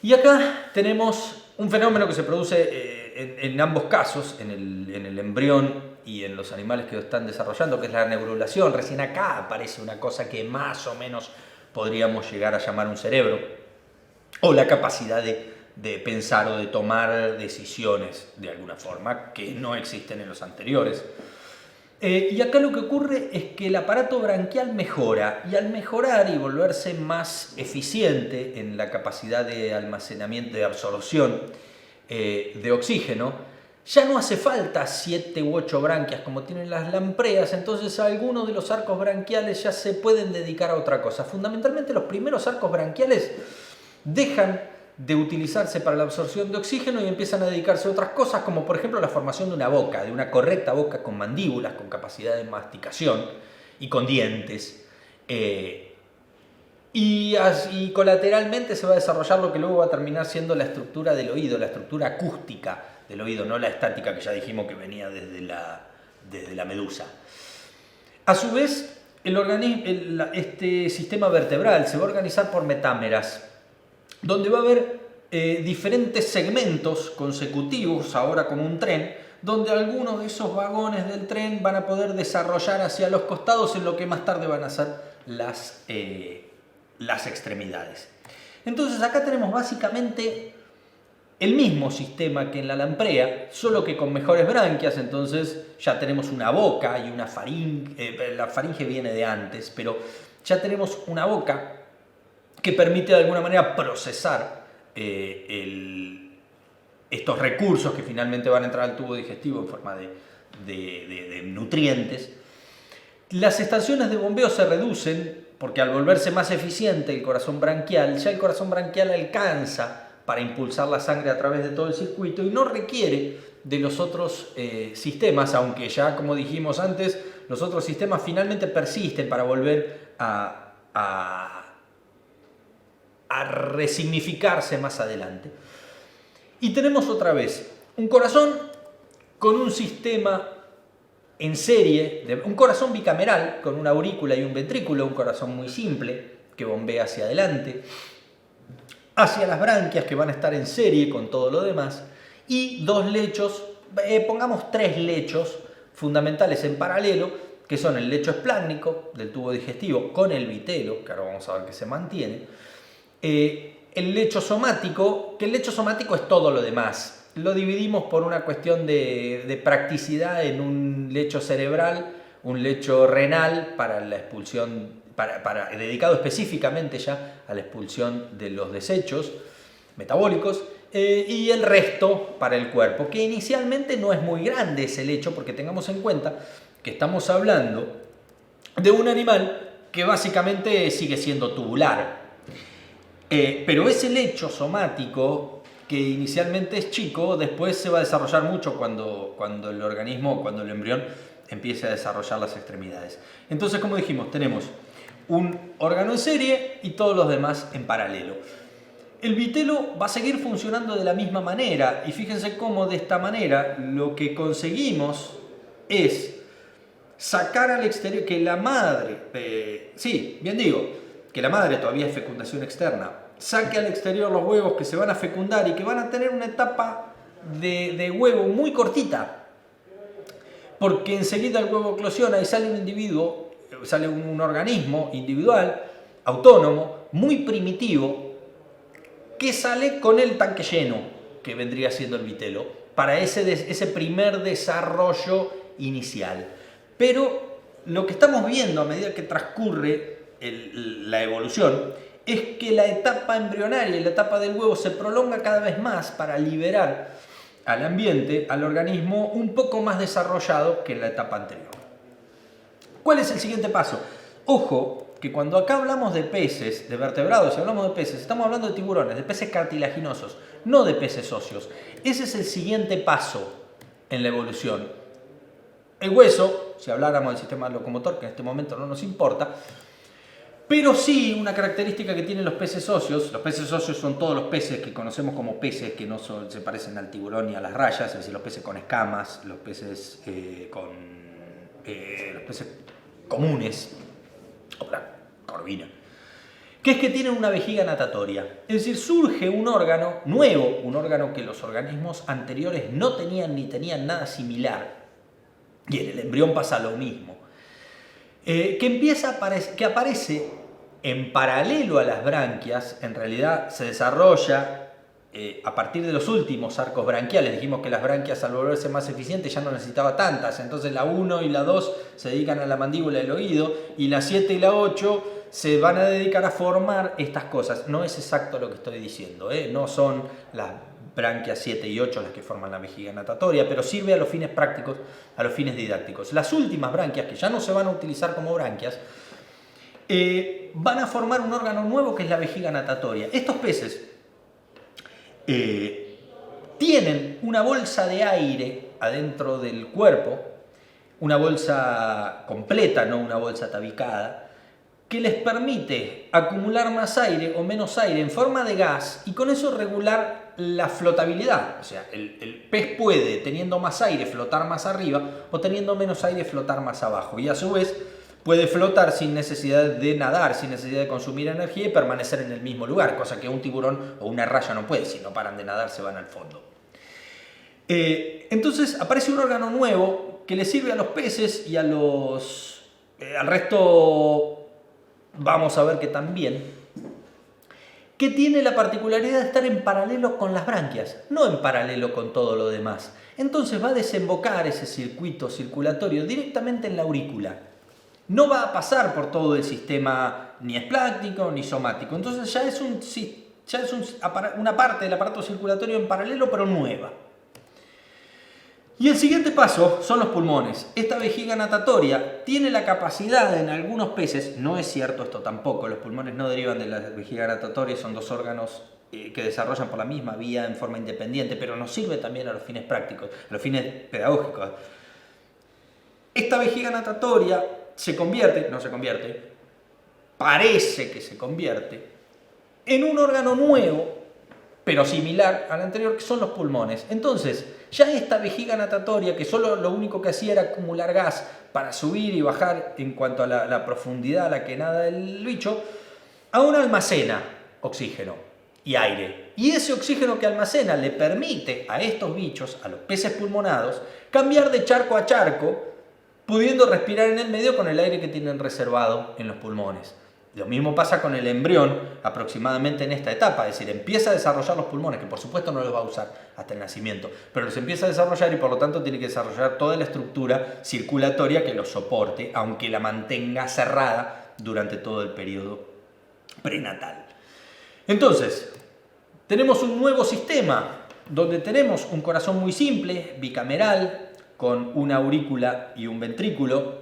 [SPEAKER 1] Y acá tenemos un fenómeno que se produce en ambos casos, en el embrión y en los animales que lo están desarrollando, que es la neurulación. Recién acá aparece una cosa que más o menos podríamos llegar a llamar un cerebro, o la capacidad de pensar o de tomar decisiones de alguna forma que no existen en los anteriores. Y acá lo que ocurre es que el aparato branquial mejora, y al mejorar y volverse más eficiente en la capacidad de almacenamiento, de absorción de oxígeno, ya no hace falta 7 u 8 branquias como tienen las lampreas. Entonces algunos de los arcos branquiales ya se pueden dedicar a otra cosa. Fundamentalmente los primeros arcos branquiales dejan de utilizarse para la absorción de oxígeno y empiezan a dedicarse a otras cosas, como por ejemplo la formación de una boca, de una correcta boca con mandíbulas, con capacidad de masticación y con dientes. Y colateralmente se va a desarrollar lo que luego va a terminar siendo la estructura del oído, la estructura acústica del oído, no la estática que ya dijimos que venía desde la medusa. A su vez, este sistema vertebral se va a organizar por metámeras, donde va a haber diferentes segmentos consecutivos, ahora como un tren, donde algunos de esos vagones del tren van a poder desarrollar hacia los costados en lo que más tarde van a ser las extremidades. Entonces acá tenemos básicamente el mismo sistema que en la lamprea, solo que con mejores branquias. Entonces ya tenemos una boca y una faringe. La faringe viene de antes, pero ya tenemos una boca que permite de alguna manera procesar estos recursos que finalmente van a entrar al tubo digestivo en forma de nutrientes. Las estaciones de bombeo se reducen porque al volverse más eficiente el corazón branquial, ya el corazón branquial alcanza para impulsar la sangre a través de todo el circuito y no requiere de los otros sistemas, aunque ya, como dijimos antes, los otros sistemas finalmente persisten para volver a resignificarse más adelante. Y tenemos otra vez un corazón con un sistema en serie, un corazón bicameral con una aurícula y un ventrículo, un corazón muy simple que bombea hacia adelante, hacia las branquias que van a estar en serie con todo lo demás, y dos lechos, pongamos 3 lechos fundamentales en paralelo, que son el lecho esplácnico del tubo digestivo con el vitelo, que ahora vamos a ver que se mantiene, el lecho somático, que el lecho somático es todo lo demás. Lo dividimos por una cuestión de practicidad en un lecho cerebral, un lecho renal para la expulsión, dedicado específicamente ya a la expulsión de los desechos metabólicos, y el resto para el cuerpo, que inicialmente no es muy grande ese lecho, porque tengamos en cuenta que estamos hablando de un animal que básicamente sigue siendo tubular. Pero ese lecho somático, que inicialmente es chico, después se va a desarrollar mucho cuando el organismo, cuando el embrión empiece a desarrollar las extremidades. Entonces, como dijimos, tenemos un órgano en serie y todos los demás en paralelo. El vitelo va a seguir funcionando de la misma manera, y fíjense cómo de esta manera lo que conseguimos es sacar al exterior, que la madre, que la madre todavía es fecundación externa, saque al exterior los huevos que se van a fecundar y que van a tener una etapa de huevo muy cortita, porque enseguida el huevo eclosiona y sale un individuo, sale un organismo individual, autónomo, muy primitivo, que sale con el tanque lleno, que vendría siendo el vitelo, para ese primer desarrollo inicial. Pero lo que estamos viendo a medida que transcurre la evolución es que la etapa embrionaria y la etapa del huevo se prolonga cada vez más para liberar al ambiente, al organismo, un poco más desarrollado que en la etapa anterior. ¿Cuál es el siguiente paso? Ojo, que cuando acá hablamos de peces, de vertebrados, y hablamos de peces, estamos hablando de tiburones, de peces cartilaginosos, no de peces óseos. Ese es el siguiente paso en la evolución. El hueso, si habláramos del sistema locomotor, que en este momento no nos importa, pero sí una característica que tienen los peces óseos son todos los peces que conocemos como peces que no se parecen al tiburón ni a las rayas, es decir, los peces con escamas, los peces los peces comunes, o la corvina, que es que tienen una vejiga natatoria. Es decir, surge un órgano nuevo, un órgano que los organismos anteriores no tenían ni tenían nada similar. Y en el embrión pasa lo mismo. Que aparece en paralelo a las branquias, en realidad se desarrolla a partir de los últimos arcos branquiales. Dijimos que las branquias, al volverse más eficientes, ya no necesitaba tantas. Entonces la 1 y la 2 se dedican a la mandíbula y el oído, y la 7 y la 8 se van a dedicar a formar estas cosas. No es exacto lo que estoy diciendo, no son las branquias 7 y 8 las que forman la vejiga natatoria, pero sirve a los fines prácticos, a los fines didácticos. Las últimas branquias, que ya no se van a utilizar como branquias, van a formar un órgano nuevo que es la vejiga natatoria. Estos peces tienen una bolsa de aire adentro del cuerpo, una bolsa completa, no una bolsa tabicada, que les permite acumular más aire o menos aire en forma de gas y con eso regular la flotabilidad. O sea, el pez puede, teniendo más aire, flotar más arriba o teniendo menos aire, flotar más abajo. Y a su vez puede flotar sin necesidad de nadar, sin necesidad de consumir energía y permanecer en el mismo lugar, cosa que un tiburón o una raya no puede. Si no paran de nadar, se van al fondo. Entonces aparece un órgano nuevo que le sirve a los peces y al resto vamos a ver que también, que tiene la particularidad de estar en paralelo con las branquias, no en paralelo con todo lo demás. Entonces va a desembocar ese circuito circulatorio directamente en la aurícula. No va a pasar por todo el sistema ni espláctico ni somático. Entonces ya es una parte del aparato circulatorio en paralelo, pero nueva. Y el siguiente paso son los pulmones. Esta vejiga natatoria tiene la capacidad en algunos peces, no es cierto esto tampoco, los pulmones no derivan de la vejiga natatoria, son dos órganos que desarrollan por la misma vía en forma independiente, pero nos sirve también a los fines prácticos, a los fines pedagógicos. Esta vejiga natatoria parece que se convierte en un órgano nuevo, pero similar al anterior, que son los pulmones. Entonces, ya esta vejiga natatoria, que solo lo único que hacía era acumular gas para subir y bajar en cuanto a la profundidad a la que nada el bicho, aún almacena oxígeno y aire. Y ese oxígeno que almacena le permite a estos bichos, a los peces pulmonados, cambiar de charco a charco, pudiendo respirar en el medio con el aire que tienen reservado en los pulmones. Lo mismo pasa con el embrión aproximadamente en esta etapa, es decir, empieza a desarrollar los pulmones, que por supuesto no los va a usar hasta el nacimiento, pero los empieza a desarrollar y por lo tanto tiene que desarrollar toda la estructura circulatoria que los soporte, aunque la mantenga cerrada durante todo el periodo prenatal. Entonces, tenemos un nuevo sistema donde tenemos un corazón muy simple, bicameral, con una aurícula y un ventrículo.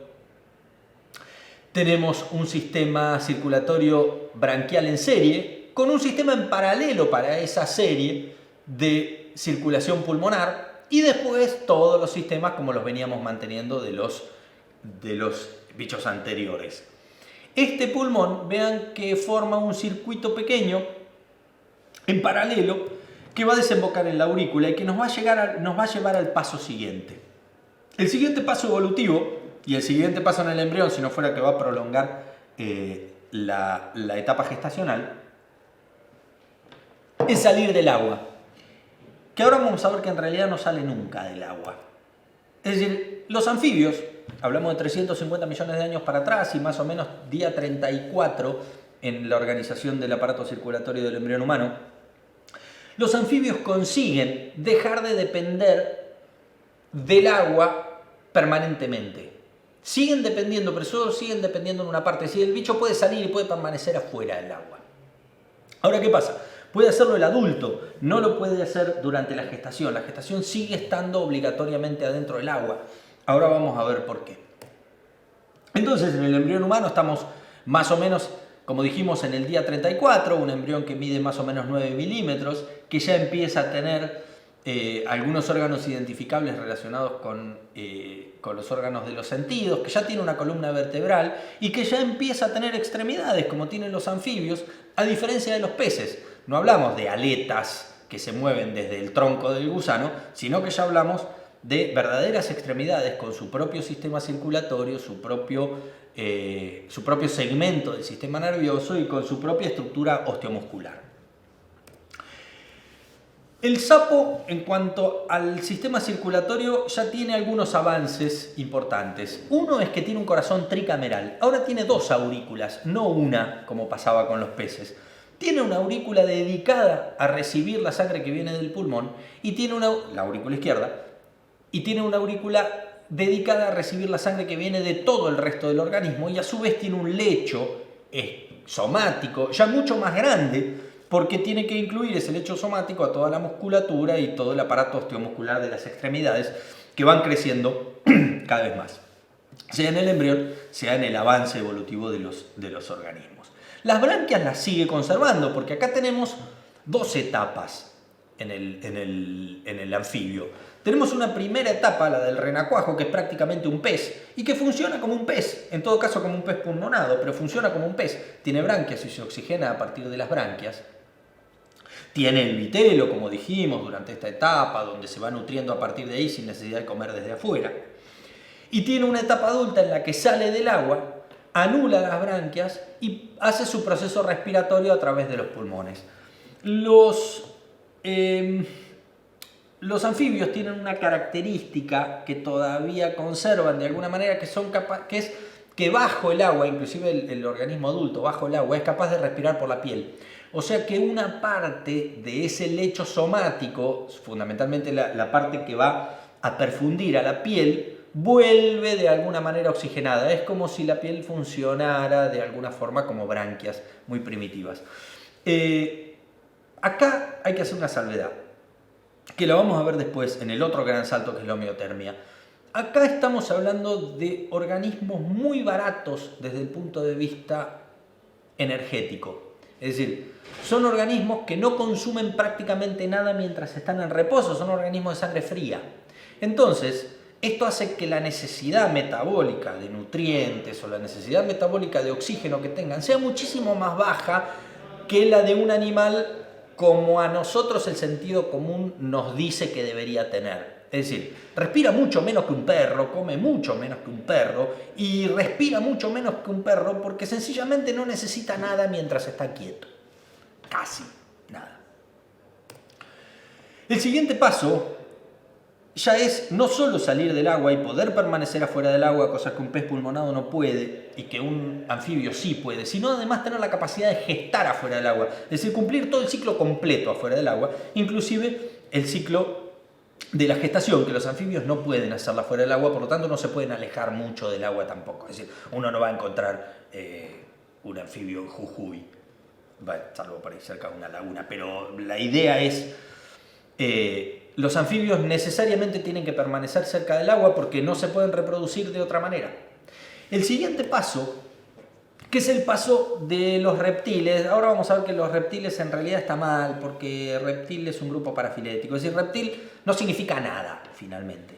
[SPEAKER 1] Tenemos un sistema circulatorio branquial en serie, con un sistema en paralelo para esa serie de circulación pulmonar, y después todos los sistemas como los veníamos manteniendo de los bichos anteriores. Este pulmón, vean que forma un circuito pequeño en paralelo que va a desembocar en la aurícula y que nos va a llevar al paso siguiente. El siguiente paso evolutivo y el siguiente paso en el embrión, si no fuera que va a prolongar la etapa gestacional, es salir del agua. Que ahora vamos a ver que en realidad no sale nunca del agua. Es decir, los anfibios, hablamos de 350 millones de años para atrás y más o menos día 34 en la organización del aparato circulatorio del embrión humano, los anfibios consiguen dejar de depender del agua permanentemente. siguen dependiendo, pero solo siguen dependiendo en una parte. Es decir, el bicho puede salir y puede permanecer afuera del agua. Ahora, ¿qué pasa? Puede hacerlo el adulto, no lo puede hacer durante la gestación. La gestación sigue estando obligatoriamente adentro del agua. Ahora vamos a ver por qué. Entonces, en el embrión humano estamos más o menos, como dijimos, en el día 34, un embrión que mide más o menos 9 milímetros, que ya empieza a tener algunos órganos identificables relacionados con los órganos de los sentidos, que ya tiene una columna vertebral y que ya empieza a tener extremidades, como tienen los anfibios, a diferencia de los peces. No hablamos de aletas que se mueven desde el tronco del gusano, sino que ya hablamos de verdaderas extremidades con su propio sistema circulatorio, su propio segmento del sistema nervioso y con su propia estructura osteomuscular. El sapo, en cuanto al sistema circulatorio, ya tiene algunos avances importantes. Uno es que tiene un corazón tricameral. Ahora tiene dos aurículas, no una, como pasaba con los peces. Tiene una aurícula dedicada a recibir la sangre que viene del pulmón y tiene la aurícula izquierda, y tiene una aurícula dedicada a recibir la sangre que viene de todo el resto del organismo, y a su vez tiene un lecho somático ya mucho más grande, porque tiene que incluir ese lecho somático a toda la musculatura y todo el aparato osteomuscular de las extremidades que van creciendo cada vez más, sea en el embrión, sea en el avance evolutivo de los organismos. Las branquias las sigue conservando, porque acá tenemos dos etapas en el anfibio. Tenemos una primera etapa, la del renacuajo, que es prácticamente un pez y que funciona como un pez, en todo caso como un pez pulmonado, pero funciona como un pez. Tiene branquias y se oxigena a partir de las branquias. Tiene el vitelo, como dijimos, durante esta etapa, donde se va nutriendo a partir de ahí sin necesidad de comer desde afuera. Y tiene una etapa adulta en la que sale del agua, anula las branquias y hace su proceso respiratorio a través de los pulmones. Los anfibios tienen una característica que todavía conservan de alguna manera, que es que bajo el agua, inclusive el organismo adulto bajo el agua, es capaz de respirar por la piel. O sea que una parte de ese lecho somático, fundamentalmente la parte que va a perfundir a la piel, vuelve de alguna manera oxigenada. Es como si la piel funcionara de alguna forma como branquias muy primitivas. Acá hay que hacer una salvedad, que lo vamos a ver después en el otro gran salto, que es la homeotermia. Acá estamos hablando de organismos muy baratos desde el punto de vista energético. Es decir, son organismos que no consumen prácticamente nada mientras están en reposo, son organismos de sangre fría. Entonces, esto hace que la necesidad metabólica de nutrientes o la necesidad metabólica de oxígeno que tengan sea muchísimo más baja que la de un animal como a nosotros el sentido común nos dice que debería tener. Es decir, respira mucho menos que un perro, come mucho menos que un perro y respira mucho menos que un perro porque sencillamente no necesita nada mientras está quieto. Casi nada. El siguiente paso ya es no solo salir del agua y poder permanecer afuera del agua, cosa que un pez pulmonado no puede y que un anfibio sí puede, sino además tener la capacidad de gestar afuera del agua, es decir, cumplir todo el ciclo completo afuera del agua, inclusive el ciclo de la gestación, que los anfibios no pueden hacerla fuera del agua, por lo tanto no se pueden alejar mucho del agua tampoco. Es decir, uno no va a encontrar un anfibio en Jujuy, salvo por ahí cerca de una laguna, pero la idea es, los anfibios necesariamente tienen que permanecer cerca del agua porque no se pueden reproducir de otra manera. El siguiente paso, que es el paso de los reptiles. Ahora vamos a ver que los reptiles en realidad está mal, porque reptil es un grupo parafilético. Es decir, reptil no significa nada, finalmente.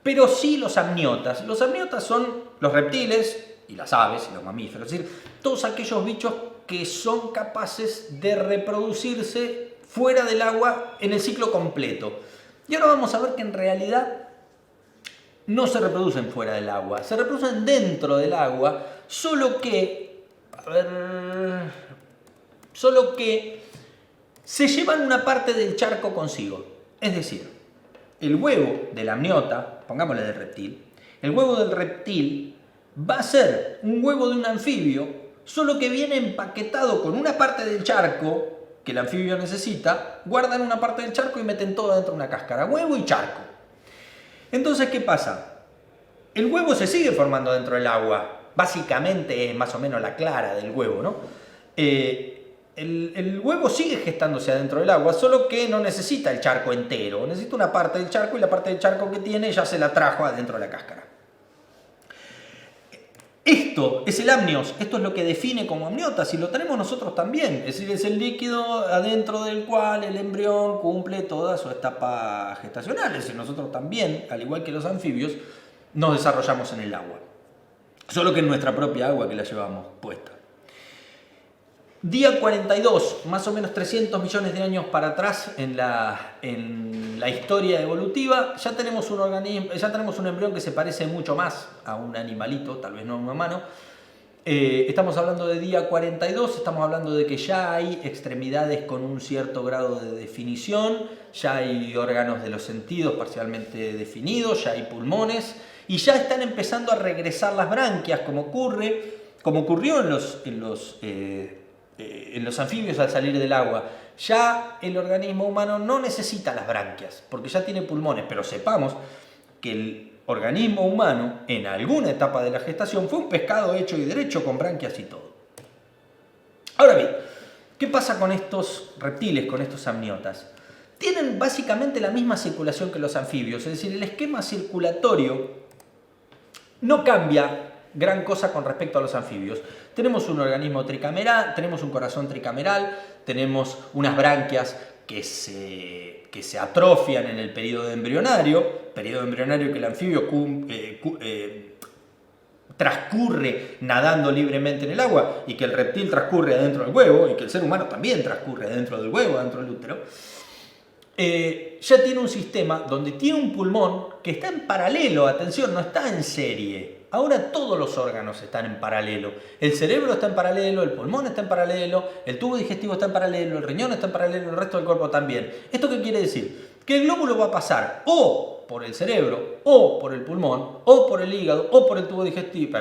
[SPEAKER 1] Pero sí los amniotas. Los amniotas son los reptiles y las aves y los mamíferos. Es decir, todos aquellos bichos que son capaces de reproducirse fuera del agua en el ciclo completo. Y ahora vamos a ver que en realidad no se reproducen fuera del agua, se reproducen dentro del agua, solo que se llevan una parte del charco consigo. Es decir, el huevo del amniota, pongámosle del reptil, el huevo del reptil va a ser un huevo de un anfibio, solo que viene empaquetado con una parte del charco que el anfibio necesita, guardan una parte del charco y meten todo dentro de una cáscara, huevo y charco. Entonces, ¿qué pasa? el huevo se sigue formando dentro del agua. Básicamente es más o menos la clara del huevo, ¿no? El huevo sigue gestándose adentro del agua, solo que no necesita el charco entero. Necesita una parte del charco y la parte del charco que tiene ya se la trajo adentro de la cáscara. Esto es el amnios, esto es lo que define como amniotas y lo tenemos nosotros también. Es decir, es el líquido adentro del cual el embrión cumple toda su etapa gestacional. Es decir, nosotros también, al igual que los anfibios, nos desarrollamos en el agua. Solo que en nuestra propia agua que la llevamos puesta. Día 42, más o menos 300 millones de años para atrás en la historia evolutiva, ya tenemos un organismo, ya tenemos un embrión que se parece mucho más a un animalito, tal vez no a un humano. Estamos hablando de día 42, estamos hablando de que ya hay extremidades con un cierto grado de definición, ya hay órganos de los sentidos parcialmente definidos, ya hay pulmones y ya están empezando a regresar las branquias, como ocurrió en los anfibios al salir del agua. Ya el organismo humano no necesita las branquias, porque ya tiene pulmones, pero sepamos que el organismo humano, en alguna etapa de la gestación, fue un pescado hecho y derecho con branquias y todo. Ahora bien, ¿qué pasa con estos reptiles, con estos amniotas? Tienen básicamente la misma circulación que los anfibios, es decir, el esquema circulatorio no cambia gran cosa con respecto a los anfibios. Tenemos un organismo tricameral, tenemos un corazón tricameral, tenemos unas branquias que se atrofian en el periodo embrionario que el anfibio transcurre nadando libremente en el agua y que el reptil transcurre adentro del huevo y que el ser humano también transcurre adentro del huevo, adentro del útero. Ya tiene un sistema donde tiene un pulmón que está en paralelo, atención, no está en serie. Ahora todos los órganos están en paralelo. El cerebro está en paralelo, el pulmón está en paralelo, el tubo digestivo está en paralelo, el riñón está en paralelo, el resto del cuerpo también. ¿Esto qué quiere decir? Que el glóbulo va a pasar o por el cerebro, o por el pulmón, o por el hígado, o por el tubo digestivo,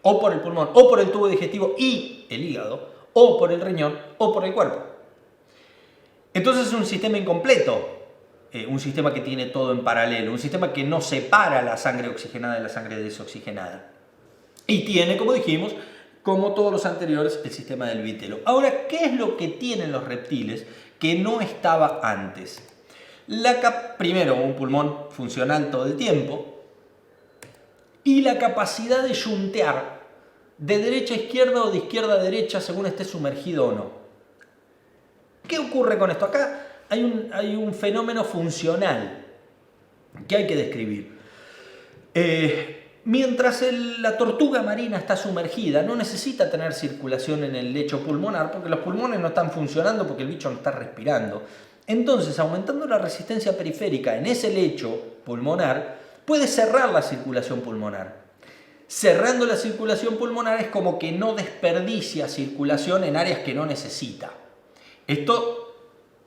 [SPEAKER 1] o por el pulmón, o por el tubo digestivo y el hígado, o por el riñón, o por el cuerpo. Entonces es un sistema incompleto. Un sistema que tiene todo en paralelo, un sistema que no separa la sangre oxigenada de la sangre desoxigenada. Y tiene, como dijimos, como todos los anteriores, el sistema del vitelo. Ahora, ¿qué es lo que tienen los reptiles que no estaba antes? Primero, un pulmón funcional todo el tiempo y la capacidad de yuntear de derecha a izquierda o de izquierda a derecha según esté sumergido o no. ¿Qué ocurre con esto? Acá hay un fenómeno funcional que hay que describir. Mientras la tortuga marina está sumergida, no necesita tener circulación en el lecho pulmonar porque los pulmones no están funcionando porque el bicho no está respirando. Entonces, aumentando la resistencia periférica en ese lecho pulmonar, puede cerrar la circulación pulmonar. Cerrando la circulación pulmonar es como que no desperdicia circulación en áreas que no necesita. Esto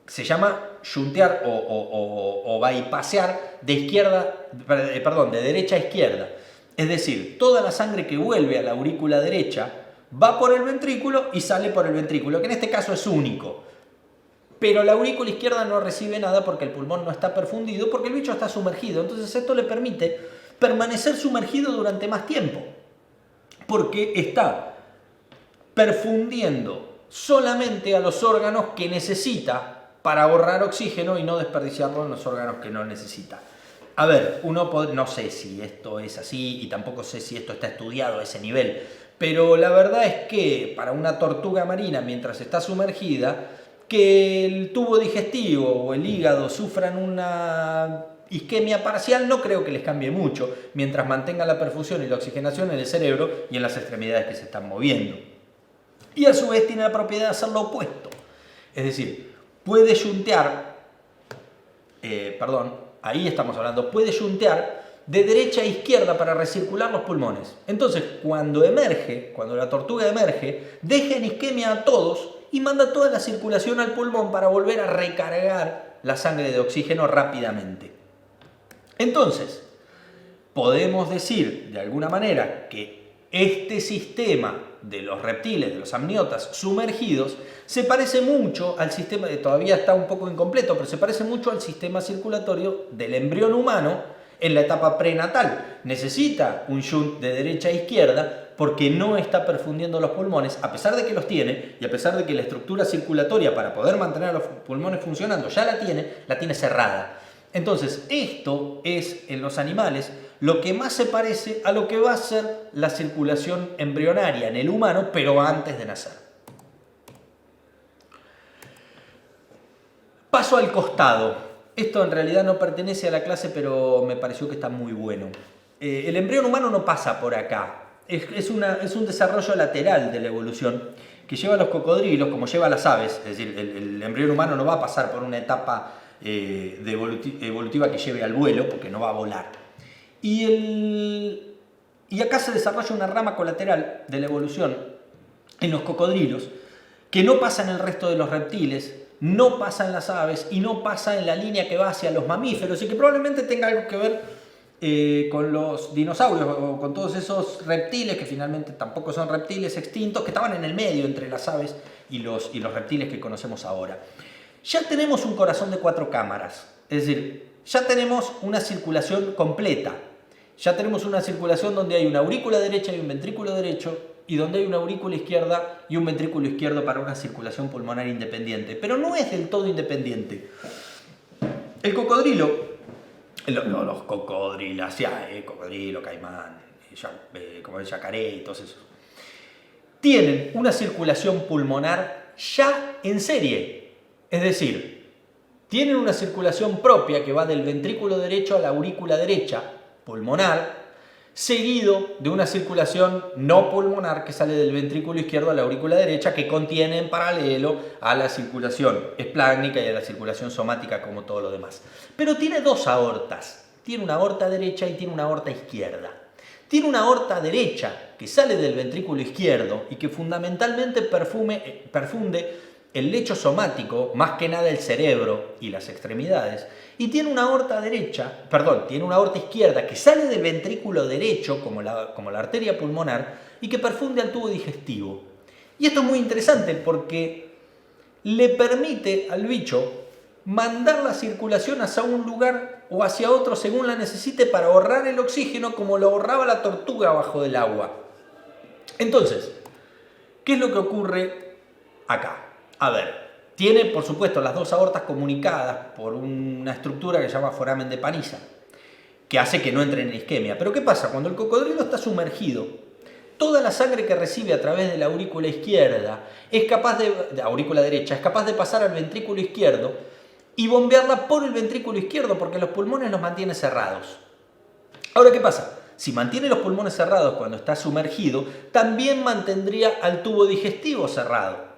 [SPEAKER 1] se llama yuntear o bypassear de derecha a izquierda. Es decir, toda la sangre que vuelve a la aurícula derecha va por el ventrículo y sale por el ventrículo, que en este caso es único. Pero la aurícula izquierda no recibe nada porque el pulmón no está perfundido, porque el bicho está sumergido. Entonces esto le permite permanecer sumergido durante más tiempo, porque está perfundiendo solamente a los órganos que necesita para ahorrar oxígeno y no desperdiciarlo en los órganos que no necesita. A ver, no sé si esto es así y tampoco sé si esto está estudiado a ese nivel, pero la verdad es que para una tortuga marina, mientras está sumergida, que el tubo digestivo o el hígado sufran una isquemia parcial no creo que les cambie mucho, mientras mantenga la perfusión y la oxigenación en el cerebro y en las extremidades que se están moviendo. Y a su vez tiene la propiedad de hacer lo opuesto, es decir, puede yuntear, ahí estamos hablando, puede yuntear de derecha a izquierda para recircular los pulmones. Entonces, cuando la tortuga emerge, deja en isquemia a todos y manda toda la circulación al pulmón para volver a recargar la sangre de oxígeno rápidamente. Entonces, podemos decir de alguna manera que este sistema de los reptiles, de los amniotas sumergidos, se parece mucho al sistema, todavía está un poco incompleto, pero se parece mucho al sistema circulatorio del embrión humano En la etapa prenatal necesita un shunt de derecha a izquierda porque no está perfundiendo los pulmones, a pesar de que los tiene y a pesar de que la estructura circulatoria para poder mantener a los pulmones funcionando ya la tiene cerrada. Entonces, esto es en los animales lo que más se parece a lo que va a ser la circulación embrionaria en el humano, pero antes de nacer. Paso al costado. Esto en realidad no pertenece a la clase, pero me pareció que está muy bueno. El embrión humano no pasa por acá. Es un desarrollo lateral de la evolución que lleva a los cocodrilos, como lleva a las aves. Es decir, el embrión humano no va a pasar por una etapa evolutiva que lleve al vuelo, porque no va a volar. Y acá se desarrolla una rama colateral de la evolución en los cocodrilos que no pasa en el resto de los reptiles, no pasa en las aves y no pasa en la línea que va hacia los mamíferos y que probablemente tenga algo que ver con los dinosaurios o con todos esos reptiles que finalmente tampoco son reptiles extintos, que estaban en el medio entre las aves y los reptiles que conocemos ahora. Ya tenemos un corazón de 4 cámaras, es decir, ya tenemos una circulación completa, ya tenemos una circulación donde hay una aurícula derecha y un ventrículo derecho, y donde hay una aurícula izquierda y un ventrículo izquierdo para una circulación pulmonar independiente. Pero no es del todo independiente. El cocodrilo, los cocodrilos, cocodrilo, caimán, como el yacaré y todos esos, tienen una circulación pulmonar ya en serie. Es decir, tienen una circulación propia que va del ventrículo derecho a la aurícula derecha, pulmonar, seguido de una circulación no pulmonar que sale del ventrículo izquierdo a la aurícula derecha, que contiene en paralelo a la circulación esplácnica y a la circulación somática como todo lo demás. Pero tiene 2 aortas, tiene una aorta derecha y tiene una aorta izquierda. Tiene una aorta derecha que sale del ventrículo izquierdo y que fundamentalmente perfunde el lecho somático, más que nada el cerebro y las extremidades, y tiene una aorta tiene una aorta izquierda que sale del ventrículo derecho, como la arteria pulmonar, y que perfunde al tubo digestivo. Y esto es muy interesante porque le permite al bicho mandar la circulación hacia un lugar o hacia otro según la necesite para ahorrar el oxígeno, como lo ahorraba la tortuga bajo del agua. Entonces, ¿qué es lo que ocurre acá? A ver, tiene por supuesto las 2 aortas comunicadas por una estructura que se llama foramen de Panizza, que hace que no entre en isquemia. Pero ¿qué pasa? Cuando el cocodrilo está sumergido, toda la sangre que recibe a través de la aurícula izquierda, aurícula derecha, es capaz de pasar al ventrículo izquierdo y bombearla por el ventrículo izquierdo porque los pulmones los mantiene cerrados. Ahora, ¿qué pasa? Si mantiene los pulmones cerrados cuando está sumergido, también mantendría al tubo digestivo cerrado.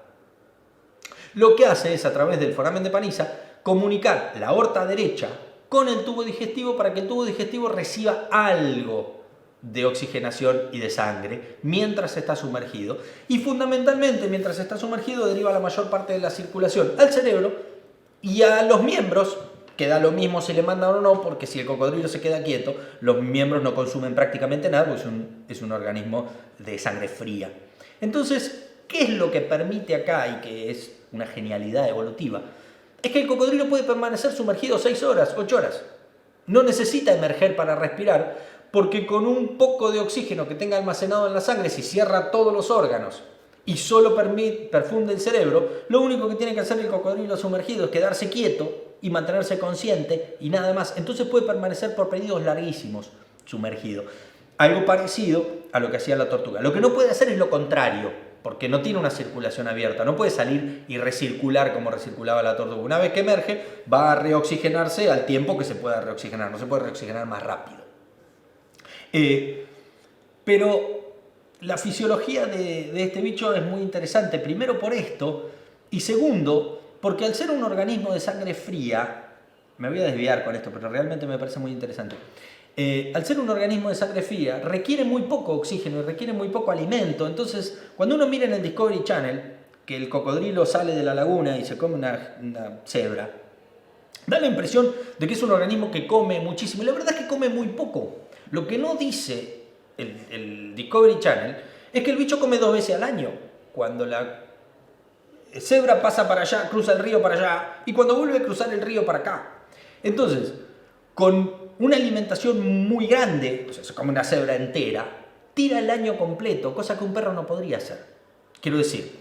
[SPEAKER 1] Lo que hace es, a través del foramen de Panizza, comunicar la aorta derecha con el tubo digestivo para que el tubo digestivo reciba algo de oxigenación y de sangre mientras está sumergido. Y fundamentalmente, mientras está sumergido, deriva la mayor parte de la circulación al cerebro y a los miembros, que da lo mismo si le mandan o no, porque si el cocodrilo se queda quieto, los miembros no consumen prácticamente nada, porque es un organismo de sangre fría. Entonces, ¿qué es lo que permite acá y que es una genialidad evolutiva? Es que el cocodrilo puede permanecer sumergido 6 horas, 8 horas. No necesita emerger para respirar, porque con un poco de oxígeno que tenga almacenado en la sangre, si cierra todos los órganos y solo perfunde el cerebro, lo único que tiene que hacer el cocodrilo sumergido es quedarse quieto y mantenerse consciente y nada más. Entonces puede permanecer por periodos larguísimos sumergido. Algo parecido a lo que hacía la tortuga. Lo que no puede hacer es lo contrario, porque no tiene una circulación abierta, no puede salir y recircular como recirculaba la tortuga. Una vez que emerge, va a reoxigenarse al tiempo que se pueda reoxigenar, no se puede reoxigenar más rápido. Pero la fisiología de este bicho es muy interesante, primero por esto, y segundo, porque al ser un organismo de sangre fría, me voy a desviar con esto, pero realmente me parece muy interesante. Al ser un organismo de sangre fría, requiere muy poco oxígeno y requiere muy poco alimento. Entonces, cuando uno mira en el Discovery Channel que el cocodrilo sale de la laguna y se come una cebra, da la impresión de que es un organismo que come muchísimo. Y la verdad es que come muy poco. Lo que no dice el Discovery Channel es que el bicho come 2 veces al año. Cuando la cebra pasa para allá, cruza el río para allá, y cuando vuelve a cruzar el río para acá. Entonces, con una alimentación muy grande, o sea, se come una cebra entera, tira el año completo, cosa que un perro no podría hacer. Quiero decir,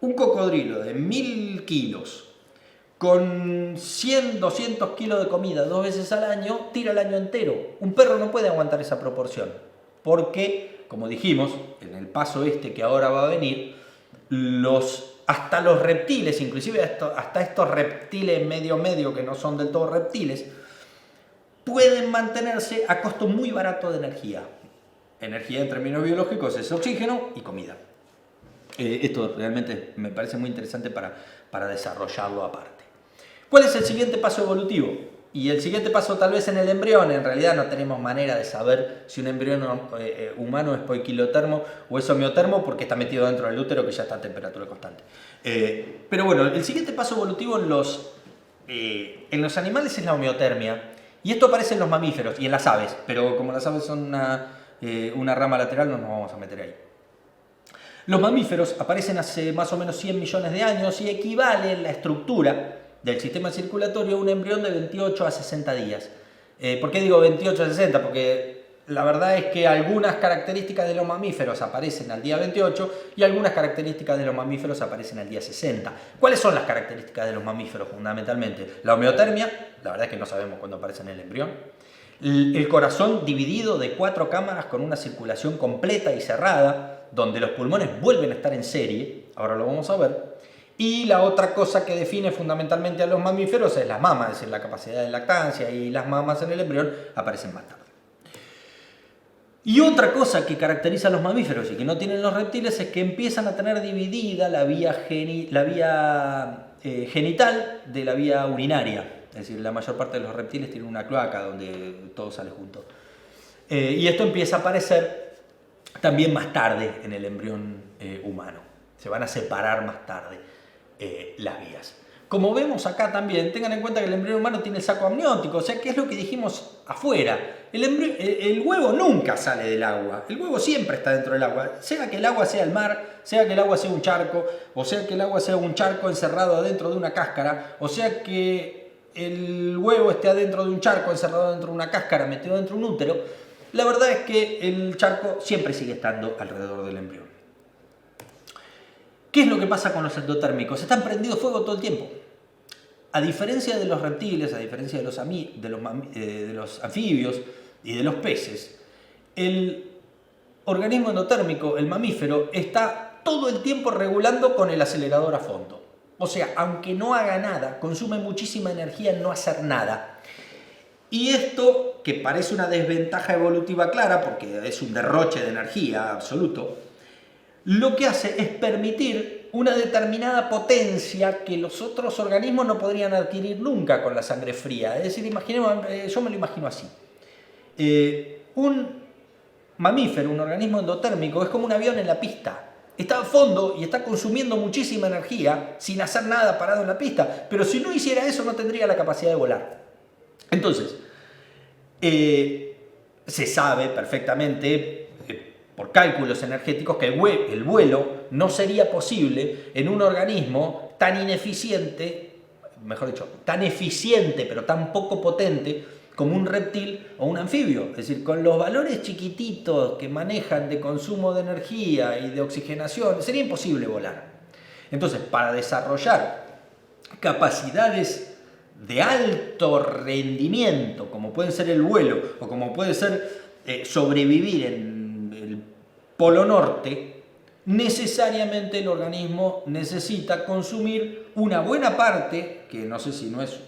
[SPEAKER 1] un cocodrilo de 1000 kilos con 100, 200 kilos de comida 2 veces al año, tira el año entero. Un perro no puede aguantar esa proporción, porque, como dijimos, en el paso que ahora va a venir, hasta los reptiles, inclusive hasta estos reptiles medio que no son del todo reptiles, pueden mantenerse a costo muy barato de energía. Energía en términos biológicos es oxígeno y comida. Esto realmente me parece muy interesante para desarrollarlo aparte. ¿Cuál es el siguiente paso evolutivo? Y el siguiente paso tal vez en el embrión, en realidad no tenemos manera de saber si un embrión humano es poiquilotermo o es homeotermo porque está metido dentro del útero que ya está a temperatura constante. Pero bueno, el siguiente paso evolutivo en los animales es la homeotermia. Y esto aparece en los mamíferos y en las aves, pero como las aves son una rama lateral no nos vamos a meter ahí. Los mamíferos aparecen hace más o menos 100 millones de años y equivale en la estructura del sistema circulatorio a un embrión de 28 a 60 días. ¿Por qué digo 28 a 60? Porque la verdad es que algunas características de los mamíferos aparecen al día 28 y algunas características de los mamíferos aparecen al día 60. ¿Cuáles son las características de los mamíferos fundamentalmente? La homeotermia, la verdad es que no sabemos cuándo aparece en el embrión. El corazón dividido de 4 cámaras con una circulación completa y cerrada, donde los pulmones vuelven a estar en serie, ahora lo vamos a ver. Y la otra cosa que define fundamentalmente a los mamíferos es las mamas, es decir, la capacidad de lactancia, y las mamas en el embrión aparecen más tarde. Y otra cosa que caracteriza a los mamíferos y que no tienen los reptiles es que empiezan a tener dividida la vía genital de la vía urinaria. Es decir, la mayor parte de los reptiles tienen una cloaca donde todo sale junto. Y esto empieza a aparecer también más tarde en el embrión humano. Se van a separar más tarde las vías. Como vemos acá también, tengan en cuenta que el embrión humano tiene el saco amniótico, o sea que es lo que dijimos afuera. El huevo nunca sale del agua, el huevo siempre está dentro del agua, sea que el agua sea el mar, sea que el agua sea un charco, o sea que el agua sea un charco encerrado adentro de una cáscara, o sea que el huevo esté adentro de un charco encerrado dentro de una cáscara, metido dentro de un útero. La verdad es que el charco siempre sigue estando alrededor del embrión. ¿Qué es lo que pasa con los endotérmicos? Están prendidos fuego todo el tiempo. A diferencia de los reptiles, a diferencia de los anfibios y de los peces, el organismo endotérmico, el mamífero, está todo el tiempo regulando con el acelerador a fondo. O sea, aunque no haga nada, consume muchísima energía en no hacer nada. Y esto, que parece una desventaja evolutiva clara, porque es un derroche de energía absoluto, lo que hace es permitir una determinada potencia que los otros organismos no podrían adquirir nunca con la sangre fría. Es decir, imaginemos, yo me lo imagino así. Un mamífero, un organismo endotérmico, es como un avión en la pista. Está a fondo y está consumiendo muchísima energía sin hacer nada parado en la pista. Pero si no hiciera eso, no tendría la capacidad de volar. Entonces, se sabe perfectamente por cálculos energéticos que el vuelo no sería posible en un organismo tan ineficiente, mejor dicho, tan eficiente pero tan poco potente como un reptil o un anfibio. Es decir, con los valores chiquititos que manejan de consumo de energía y de oxigenación, sería imposible volar. Entonces, para desarrollar capacidades de alto rendimiento, como pueden ser el vuelo o como puede ser sobrevivir en el Polo Norte, necesariamente el organismo necesita consumir una buena parte, que no sé si no es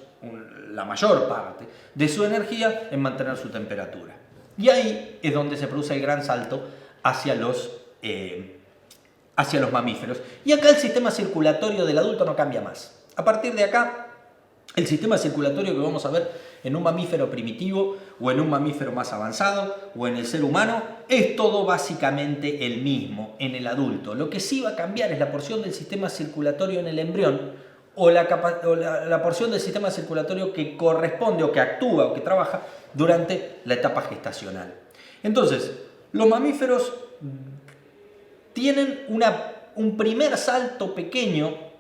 [SPEAKER 1] la mayor parte, de su energía en mantener su temperatura. Y ahí es donde se produce el gran salto hacia los mamíferos. Y acá el sistema circulatorio del adulto no cambia más. A partir de acá, el sistema circulatorio que vamos a ver en un mamífero primitivo o en un mamífero más avanzado o en el ser humano es todo básicamente el mismo en el adulto. Lo que sí va a cambiar es la porción del sistema circulatorio en el embrión o la porción del sistema circulatorio que corresponde o que actúa o que trabaja durante la etapa gestacional. Entonces, los mamíferos tienen un primer salto pequeño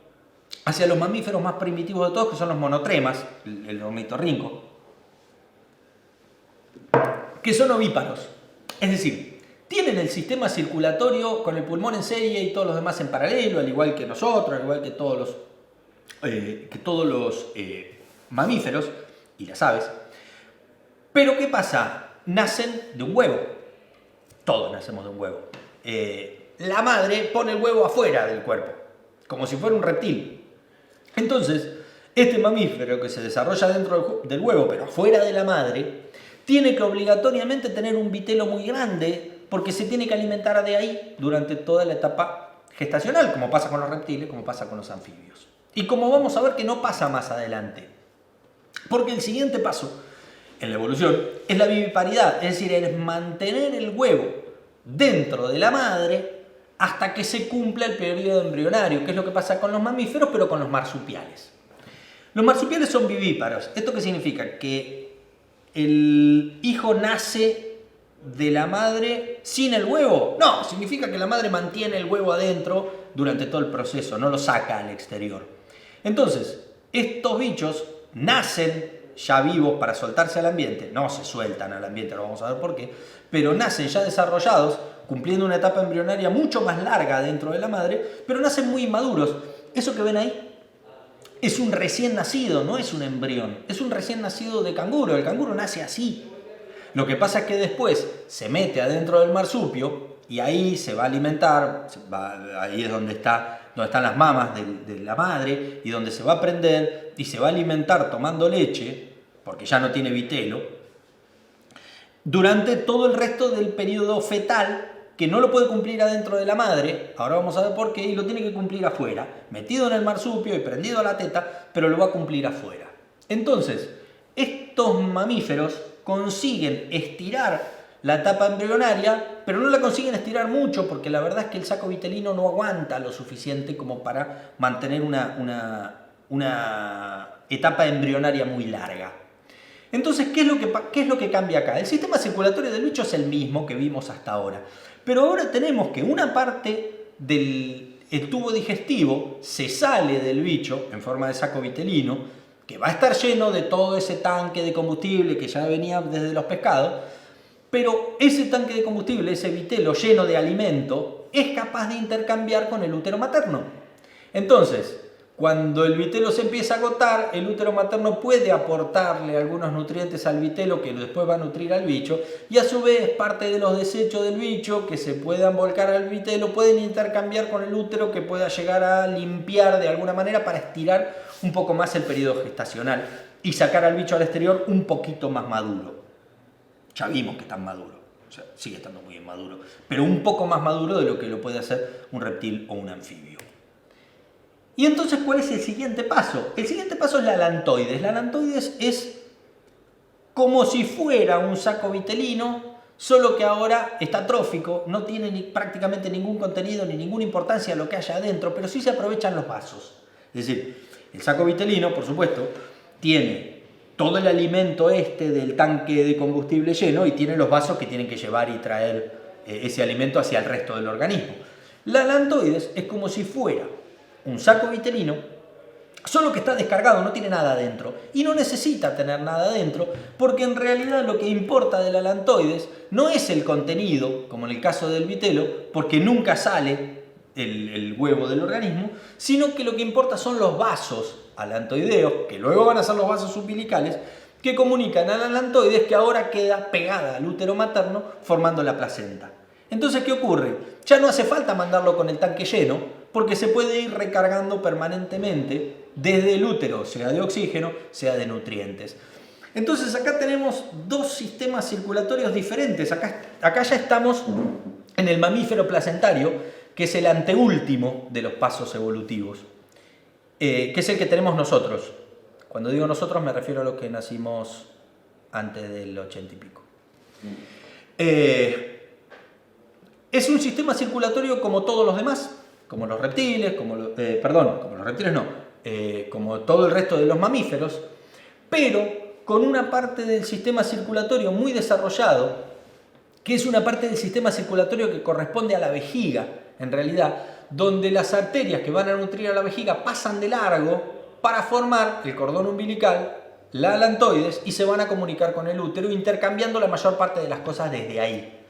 [SPEAKER 1] hacia los mamíferos más primitivos de todos, que son los monotremas, el ornitorrinco. que son ovíparos. Es decir, tienen el sistema circulatorio con el pulmón en serie y todos los demás en paralelo, al igual que nosotros, al igual que todos los mamíferos y las aves. Pero ¿qué pasa? Nacen de un huevo. Todos nacemos de un huevo. La madre pone el huevo afuera del cuerpo, como si fuera un reptil. Entonces, este mamífero que se desarrolla dentro del huevo, pero afuera de la madre, tiene que obligatoriamente tener un vitelo muy grande porque se tiene que alimentar de ahí durante toda la etapa gestacional, como pasa con los reptiles, como pasa con los anfibios. Y como vamos a ver que no pasa más adelante. Porque el siguiente paso en la evolución es la viviparidad, es decir, es mantener el huevo dentro de la madre hasta que se cumpla el periodo embrionario, que es lo que pasa con los mamíferos, pero con los marsupiales. Los marsupiales son vivíparos. ¿Esto qué significa? Que el hijo nace de la madre sin el huevo. No, significa que la madre mantiene el huevo adentro durante todo el proceso, no lo saca al exterior. Entonces, estos bichos nacen ya vivos para soltarse al ambiente, no se sueltan al ambiente, lo vamos a ver por qué, pero nacen ya desarrollados, cumpliendo una etapa embrionaria mucho más larga dentro de la madre, pero nacen muy inmaduros. Eso que ven ahí es un recién nacido, no es un embrión, es un recién nacido de canguro. El canguro nace así. Lo que pasa es que después se mete adentro del marsupio y ahí se va a alimentar, ahí es donde están las mamas de la madre y donde se va a prender y se va a alimentar tomando leche, porque ya no tiene vitelo, durante todo el resto del periodo fetal, que no lo puede cumplir adentro de la madre, ahora vamos a ver por qué, y lo tiene que cumplir afuera, metido en el marsupio y prendido a la teta, pero lo va a cumplir afuera. Entonces, estos mamíferos consiguen estirar la etapa embrionaria, pero no la consiguen estirar mucho porque la verdad es que el saco vitelino no aguanta lo suficiente como para mantener una etapa embrionaria muy larga. Entonces, ¿qué es lo que cambia acá? El sistema circulatorio del bicho es el mismo que vimos hasta ahora, pero ahora tenemos que una parte del tubo digestivo se sale del bicho en forma de saco vitelino, que va a estar lleno de todo ese tanque de combustible que ya venía desde los pescados, pero ese tanque de combustible, ese vitelo lleno de alimento, es capaz de intercambiar con el útero materno. Entonces, cuando el vitelo se empieza a agotar, el útero materno puede aportarle algunos nutrientes al vitelo que después va a nutrir al bicho, y a su vez parte de los desechos del bicho que se puedan volcar al vitelo pueden intercambiar con el útero, que pueda llegar a limpiar de alguna manera para estirar un poco más el periodo gestacional y sacar al bicho al exterior un poquito más maduro. Ya vimos que está maduro, o sea, sigue estando muy inmaduro, pero un poco más maduro de lo que lo puede hacer un reptil o un anfibio. Y entonces, ¿cuál es el siguiente paso? El siguiente paso es la alantoides. La alantoides es como si fuera un saco vitelino, solo que ahora está trófico, no tiene prácticamente ningún contenido ni ninguna importancia lo que haya adentro, pero sí se aprovechan los vasos. Es decir, el saco vitelino, por supuesto, tiene todo el alimento del tanque de combustible lleno y tiene los vasos que tienen que llevar y traer ese alimento hacia el resto del organismo. La alantoides es como si fuera un saco vitelino, solo que está descargado, no tiene nada adentro y no necesita tener nada adentro, porque en realidad lo que importa del alantoides no es el contenido, como en el caso del vitelo, porque nunca sale el huevo del organismo, sino que lo que importa son los vasos alantoideos, que luego van a ser los vasos umbilicales, que comunican al alantoides, que ahora queda pegada al útero materno formando la placenta. Entonces, ¿qué ocurre? Ya no hace falta mandarlo con el tanque lleno, porque se puede ir recargando permanentemente desde el útero, sea de oxígeno, sea de nutrientes. Entonces acá tenemos dos sistemas circulatorios diferentes. Acá ya estamos en el mamífero placentario, que es el anteúltimo de los pasos evolutivos, que es el que tenemos nosotros. Cuando digo nosotros me refiero a los que nacimos antes del 80 y pico. Es un sistema circulatorio como todos los demás, como los reptiles, como los reptiles no, como todo el resto de los mamíferos, pero con una parte del sistema circulatorio muy desarrollado, que es una parte del sistema circulatorio que corresponde a la vejiga, en realidad, donde las arterias que van a nutrir a la vejiga pasan de largo para formar el cordón umbilical la alantoides y se van a comunicar con el útero, intercambiando la mayor parte de las cosas desde ahí.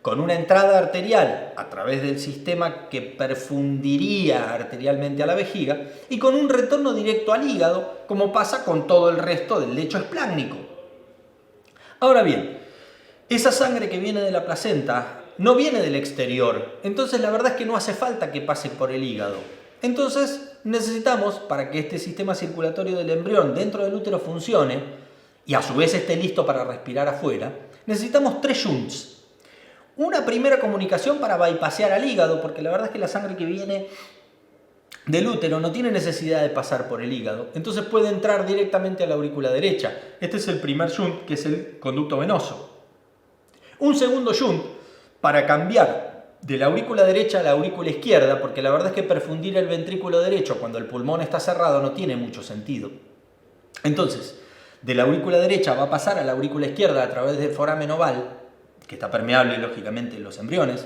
[SPEAKER 1] Con una entrada arterial a través del sistema que perfundiría arterialmente a la vejiga y con un retorno directo al hígado, como pasa con todo el resto del lecho esplácnico. Ahora bien, esa sangre que viene de la placenta no viene del exterior, entonces la verdad es que no hace falta que pase por el hígado. Entonces necesitamos, para que este sistema circulatorio del embrión dentro del útero funcione y a su vez esté listo para respirar afuera, necesitamos 3 shunts. Una primera comunicación para bypassear al hígado, porque la verdad es que la sangre que viene del útero no tiene necesidad de pasar por el hígado, entonces puede entrar directamente a la aurícula derecha. Este es el primer shunt, que es el conducto venoso. Un segundo shunt para cambiar de la aurícula derecha a la aurícula izquierda, porque la verdad es que perfundir el ventrículo derecho cuando el pulmón está cerrado no tiene mucho sentido. Entonces, de la aurícula derecha va a pasar a la aurícula izquierda a través del foramen oval, que está permeable lógicamente en los embriones.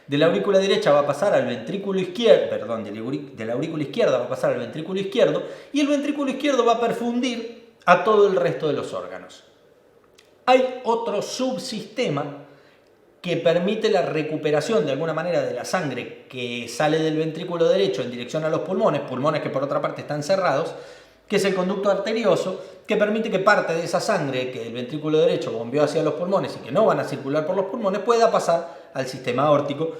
[SPEAKER 1] De la aurícula derecha va a pasar al ventrículo izquierdo, perdón, de la aurícula izquierda va a pasar al ventrículo izquierdo, y el ventrículo izquierdo va a perfundir a todo el resto de los órganos. Hay otro subsistema que permite la recuperación de alguna manera de la sangre que sale del ventrículo derecho en dirección a los pulmones, pulmones que por otra parte están cerrados, que es el conducto arterioso, que permite que parte de esa sangre que el ventrículo derecho bombeó hacia los pulmones y que no van a circular por los pulmones pueda pasar al sistema aórtico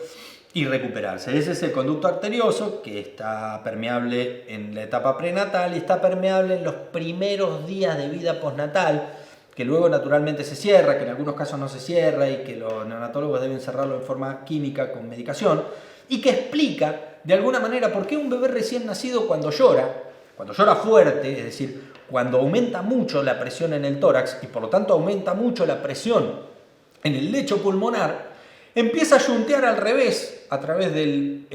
[SPEAKER 1] y recuperarse. Ese es el conducto arterioso, que está permeable en la etapa prenatal y está permeable en los primeros días de vida postnatal, que luego naturalmente se cierra, que en algunos casos no se cierra y que los neonatólogos deben cerrarlo en forma química con medicación, y que explica de alguna manera por qué un bebé recién nacido cuando llora fuerte, es decir, cuando aumenta mucho la presión en el tórax y por lo tanto aumenta mucho la presión en el lecho pulmonar, empieza a shuntear al revés a través del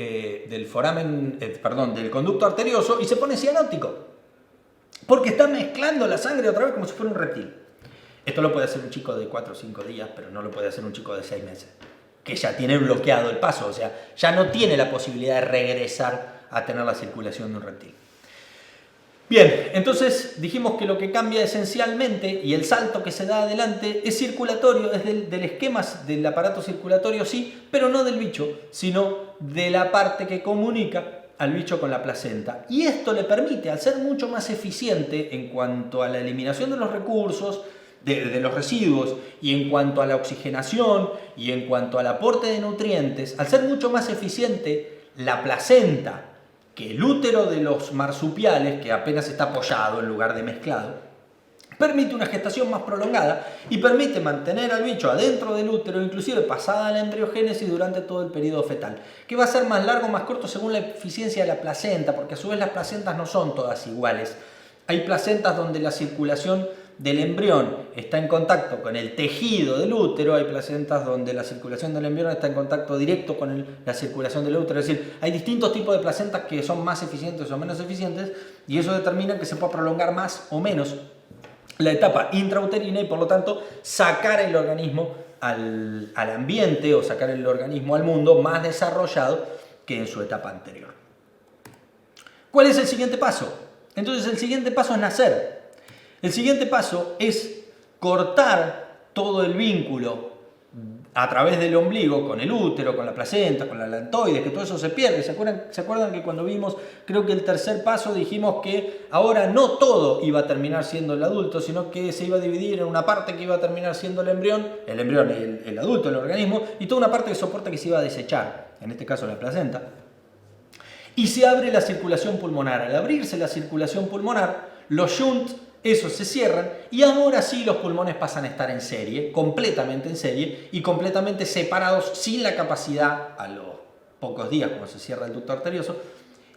[SPEAKER 1] conducto arterioso y se pone cianótico, porque está mezclando la sangre otra vez como si fuera un reptil. Esto lo puede hacer un chico de 4 o 5 días, pero no lo puede hacer un chico de 6 meses, que ya tiene bloqueado el paso, o sea, ya no tiene la posibilidad de regresar a tener la circulación de un reptil. Bien, entonces dijimos que lo que cambia esencialmente y el salto que se da adelante es circulatorio, es del esquema del aparato circulatorio, sí, pero no del bicho, sino de la parte que comunica al bicho con la placenta. Y esto le permite, al ser mucho más eficiente en cuanto a la eliminación de los recursos, de los residuos, y en cuanto a la oxigenación, y en cuanto al aporte de nutrientes, al ser mucho más eficiente la placenta que el útero de los marsupiales, que apenas está apoyado en lugar de mezclado, permite una gestación más prolongada y permite mantener al bicho adentro del útero, inclusive pasada la embriogénesis durante todo el periodo fetal, que va a ser más largo o más corto según la eficiencia de la placenta, porque a su vez las placentas no son todas iguales. Hay placentas donde la circulación del embrión está en contacto con el tejido del útero, hay placentas donde la circulación del embrión está en contacto directo con la circulación del útero, es decir, hay distintos tipos de placentas que son más eficientes o menos eficientes y eso determina que se pueda prolongar más o menos la etapa intrauterina y por lo tanto sacar el organismo al ambiente o sacar el organismo al mundo más desarrollado que en su etapa anterior. ¿Cuál es el siguiente paso? Entonces el siguiente paso es nacer. El siguiente paso es cortar todo el vínculo a través del ombligo con el útero, con la placenta, con la alantoides, que todo eso se pierde. ¿Se acuerdan que cuando vimos, creo que el tercer paso, dijimos que ahora no todo iba a terminar siendo el adulto, sino que se iba a dividir en una parte que iba a terminar siendo el embrión, el adulto, el organismo, y toda una parte que soporta que se iba a desechar, en este caso la placenta. Y se abre la circulación pulmonar. Al abrirse la circulación pulmonar, los shunts, esos se cierran y ahora sí los pulmones pasan a estar en serie, completamente en serie y completamente separados, sin la capacidad, a los pocos días como se cierra el ducto arterioso,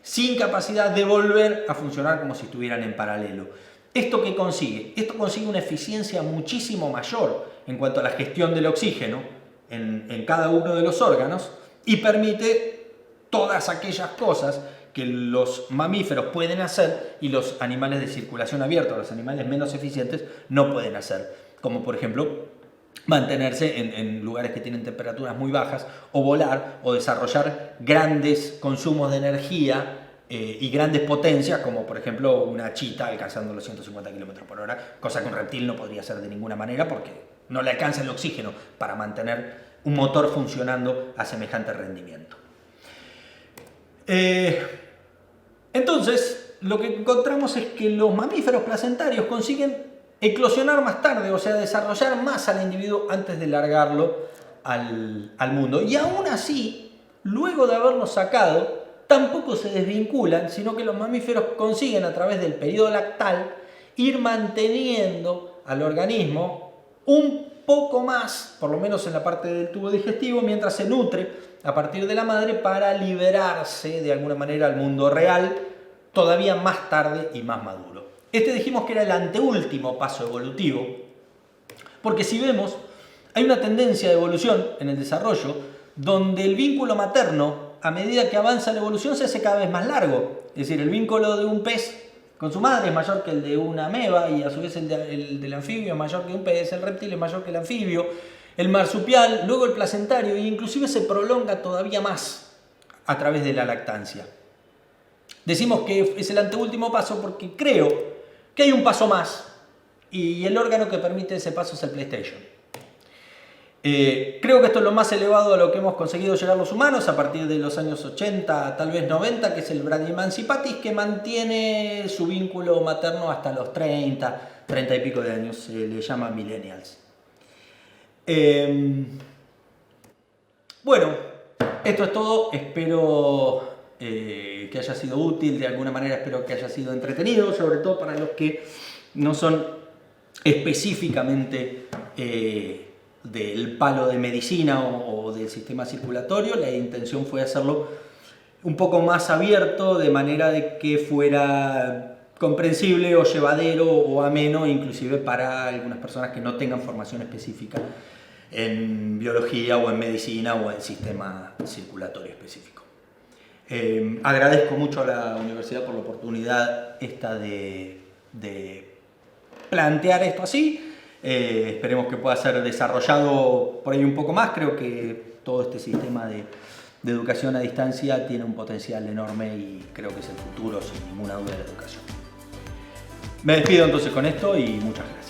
[SPEAKER 1] sin capacidad de volver a funcionar como si estuvieran en paralelo. ¿Esto qué consigue? Esto consigue una eficiencia muchísimo mayor en cuanto a la gestión del oxígeno en cada uno de los órganos y permite todas aquellas cosas que los mamíferos pueden hacer y los animales de circulación abierta, los animales menos eficientes, no pueden hacer. Como por ejemplo, mantenerse en lugares que tienen temperaturas muy bajas, o volar, o desarrollar grandes consumos de energía y grandes potencias, como por ejemplo una chita alcanzando los 150 km/h, cosa que un reptil no podría hacer de ninguna manera porque no le alcanza el oxígeno para mantener un motor funcionando a semejante rendimiento. Entonces, lo que encontramos es que los mamíferos placentarios consiguen eclosionar más tarde, o sea, desarrollar más al individuo antes de largarlo al mundo. Y aún así, luego de haberlo sacado, tampoco se desvinculan, sino que los mamíferos consiguen a través del periodo lactal ir manteniendo al organismo un poco más, por lo menos en la parte del tubo digestivo, mientras se nutre a partir de la madre para liberarse de alguna manera al mundo real, todavía más tarde y más maduro. Este dijimos que era el anteúltimo paso evolutivo, porque si vemos, hay una tendencia de evolución en el desarrollo donde el vínculo materno, a medida que avanza la evolución, se hace cada vez más largo. Es decir, el vínculo de un pez con su madre es mayor que el de una ameba y a su vez el del anfibio es mayor que un pez, el reptil es mayor que el anfibio, el marsupial, luego el placentario, e inclusive se prolonga todavía más a través de la lactancia. Decimos que es el anteúltimo paso porque creo que hay un paso más y el órgano que permite ese paso es el PlayStation. Creo que esto es lo más elevado a lo que hemos conseguido llegar los humanos a partir de los años 80, tal vez 90, que es el Bradymancipatis, que mantiene su vínculo materno hasta los 30 y pico de años, se le llama millennials. Bueno, esto es todo, espero que haya sido útil, de alguna manera espero que haya sido entretenido, sobre todo para los que no son específicamente del palo de medicina o del sistema circulatorio. La intención fue hacerlo un poco más abierto, de manera de que fuera comprensible o llevadero o ameno, inclusive para algunas personas que no tengan formación específica en biología o en medicina o en sistema circulatorio específico. Agradezco mucho a la universidad por la oportunidad esta de plantear esto así. Esperemos que pueda ser desarrollado por ahí un poco más. Creo que todo este sistema de educación a distancia tiene un potencial enorme y creo que es el futuro, sin ninguna duda, de la educación. Me despido entonces con esto y muchas gracias.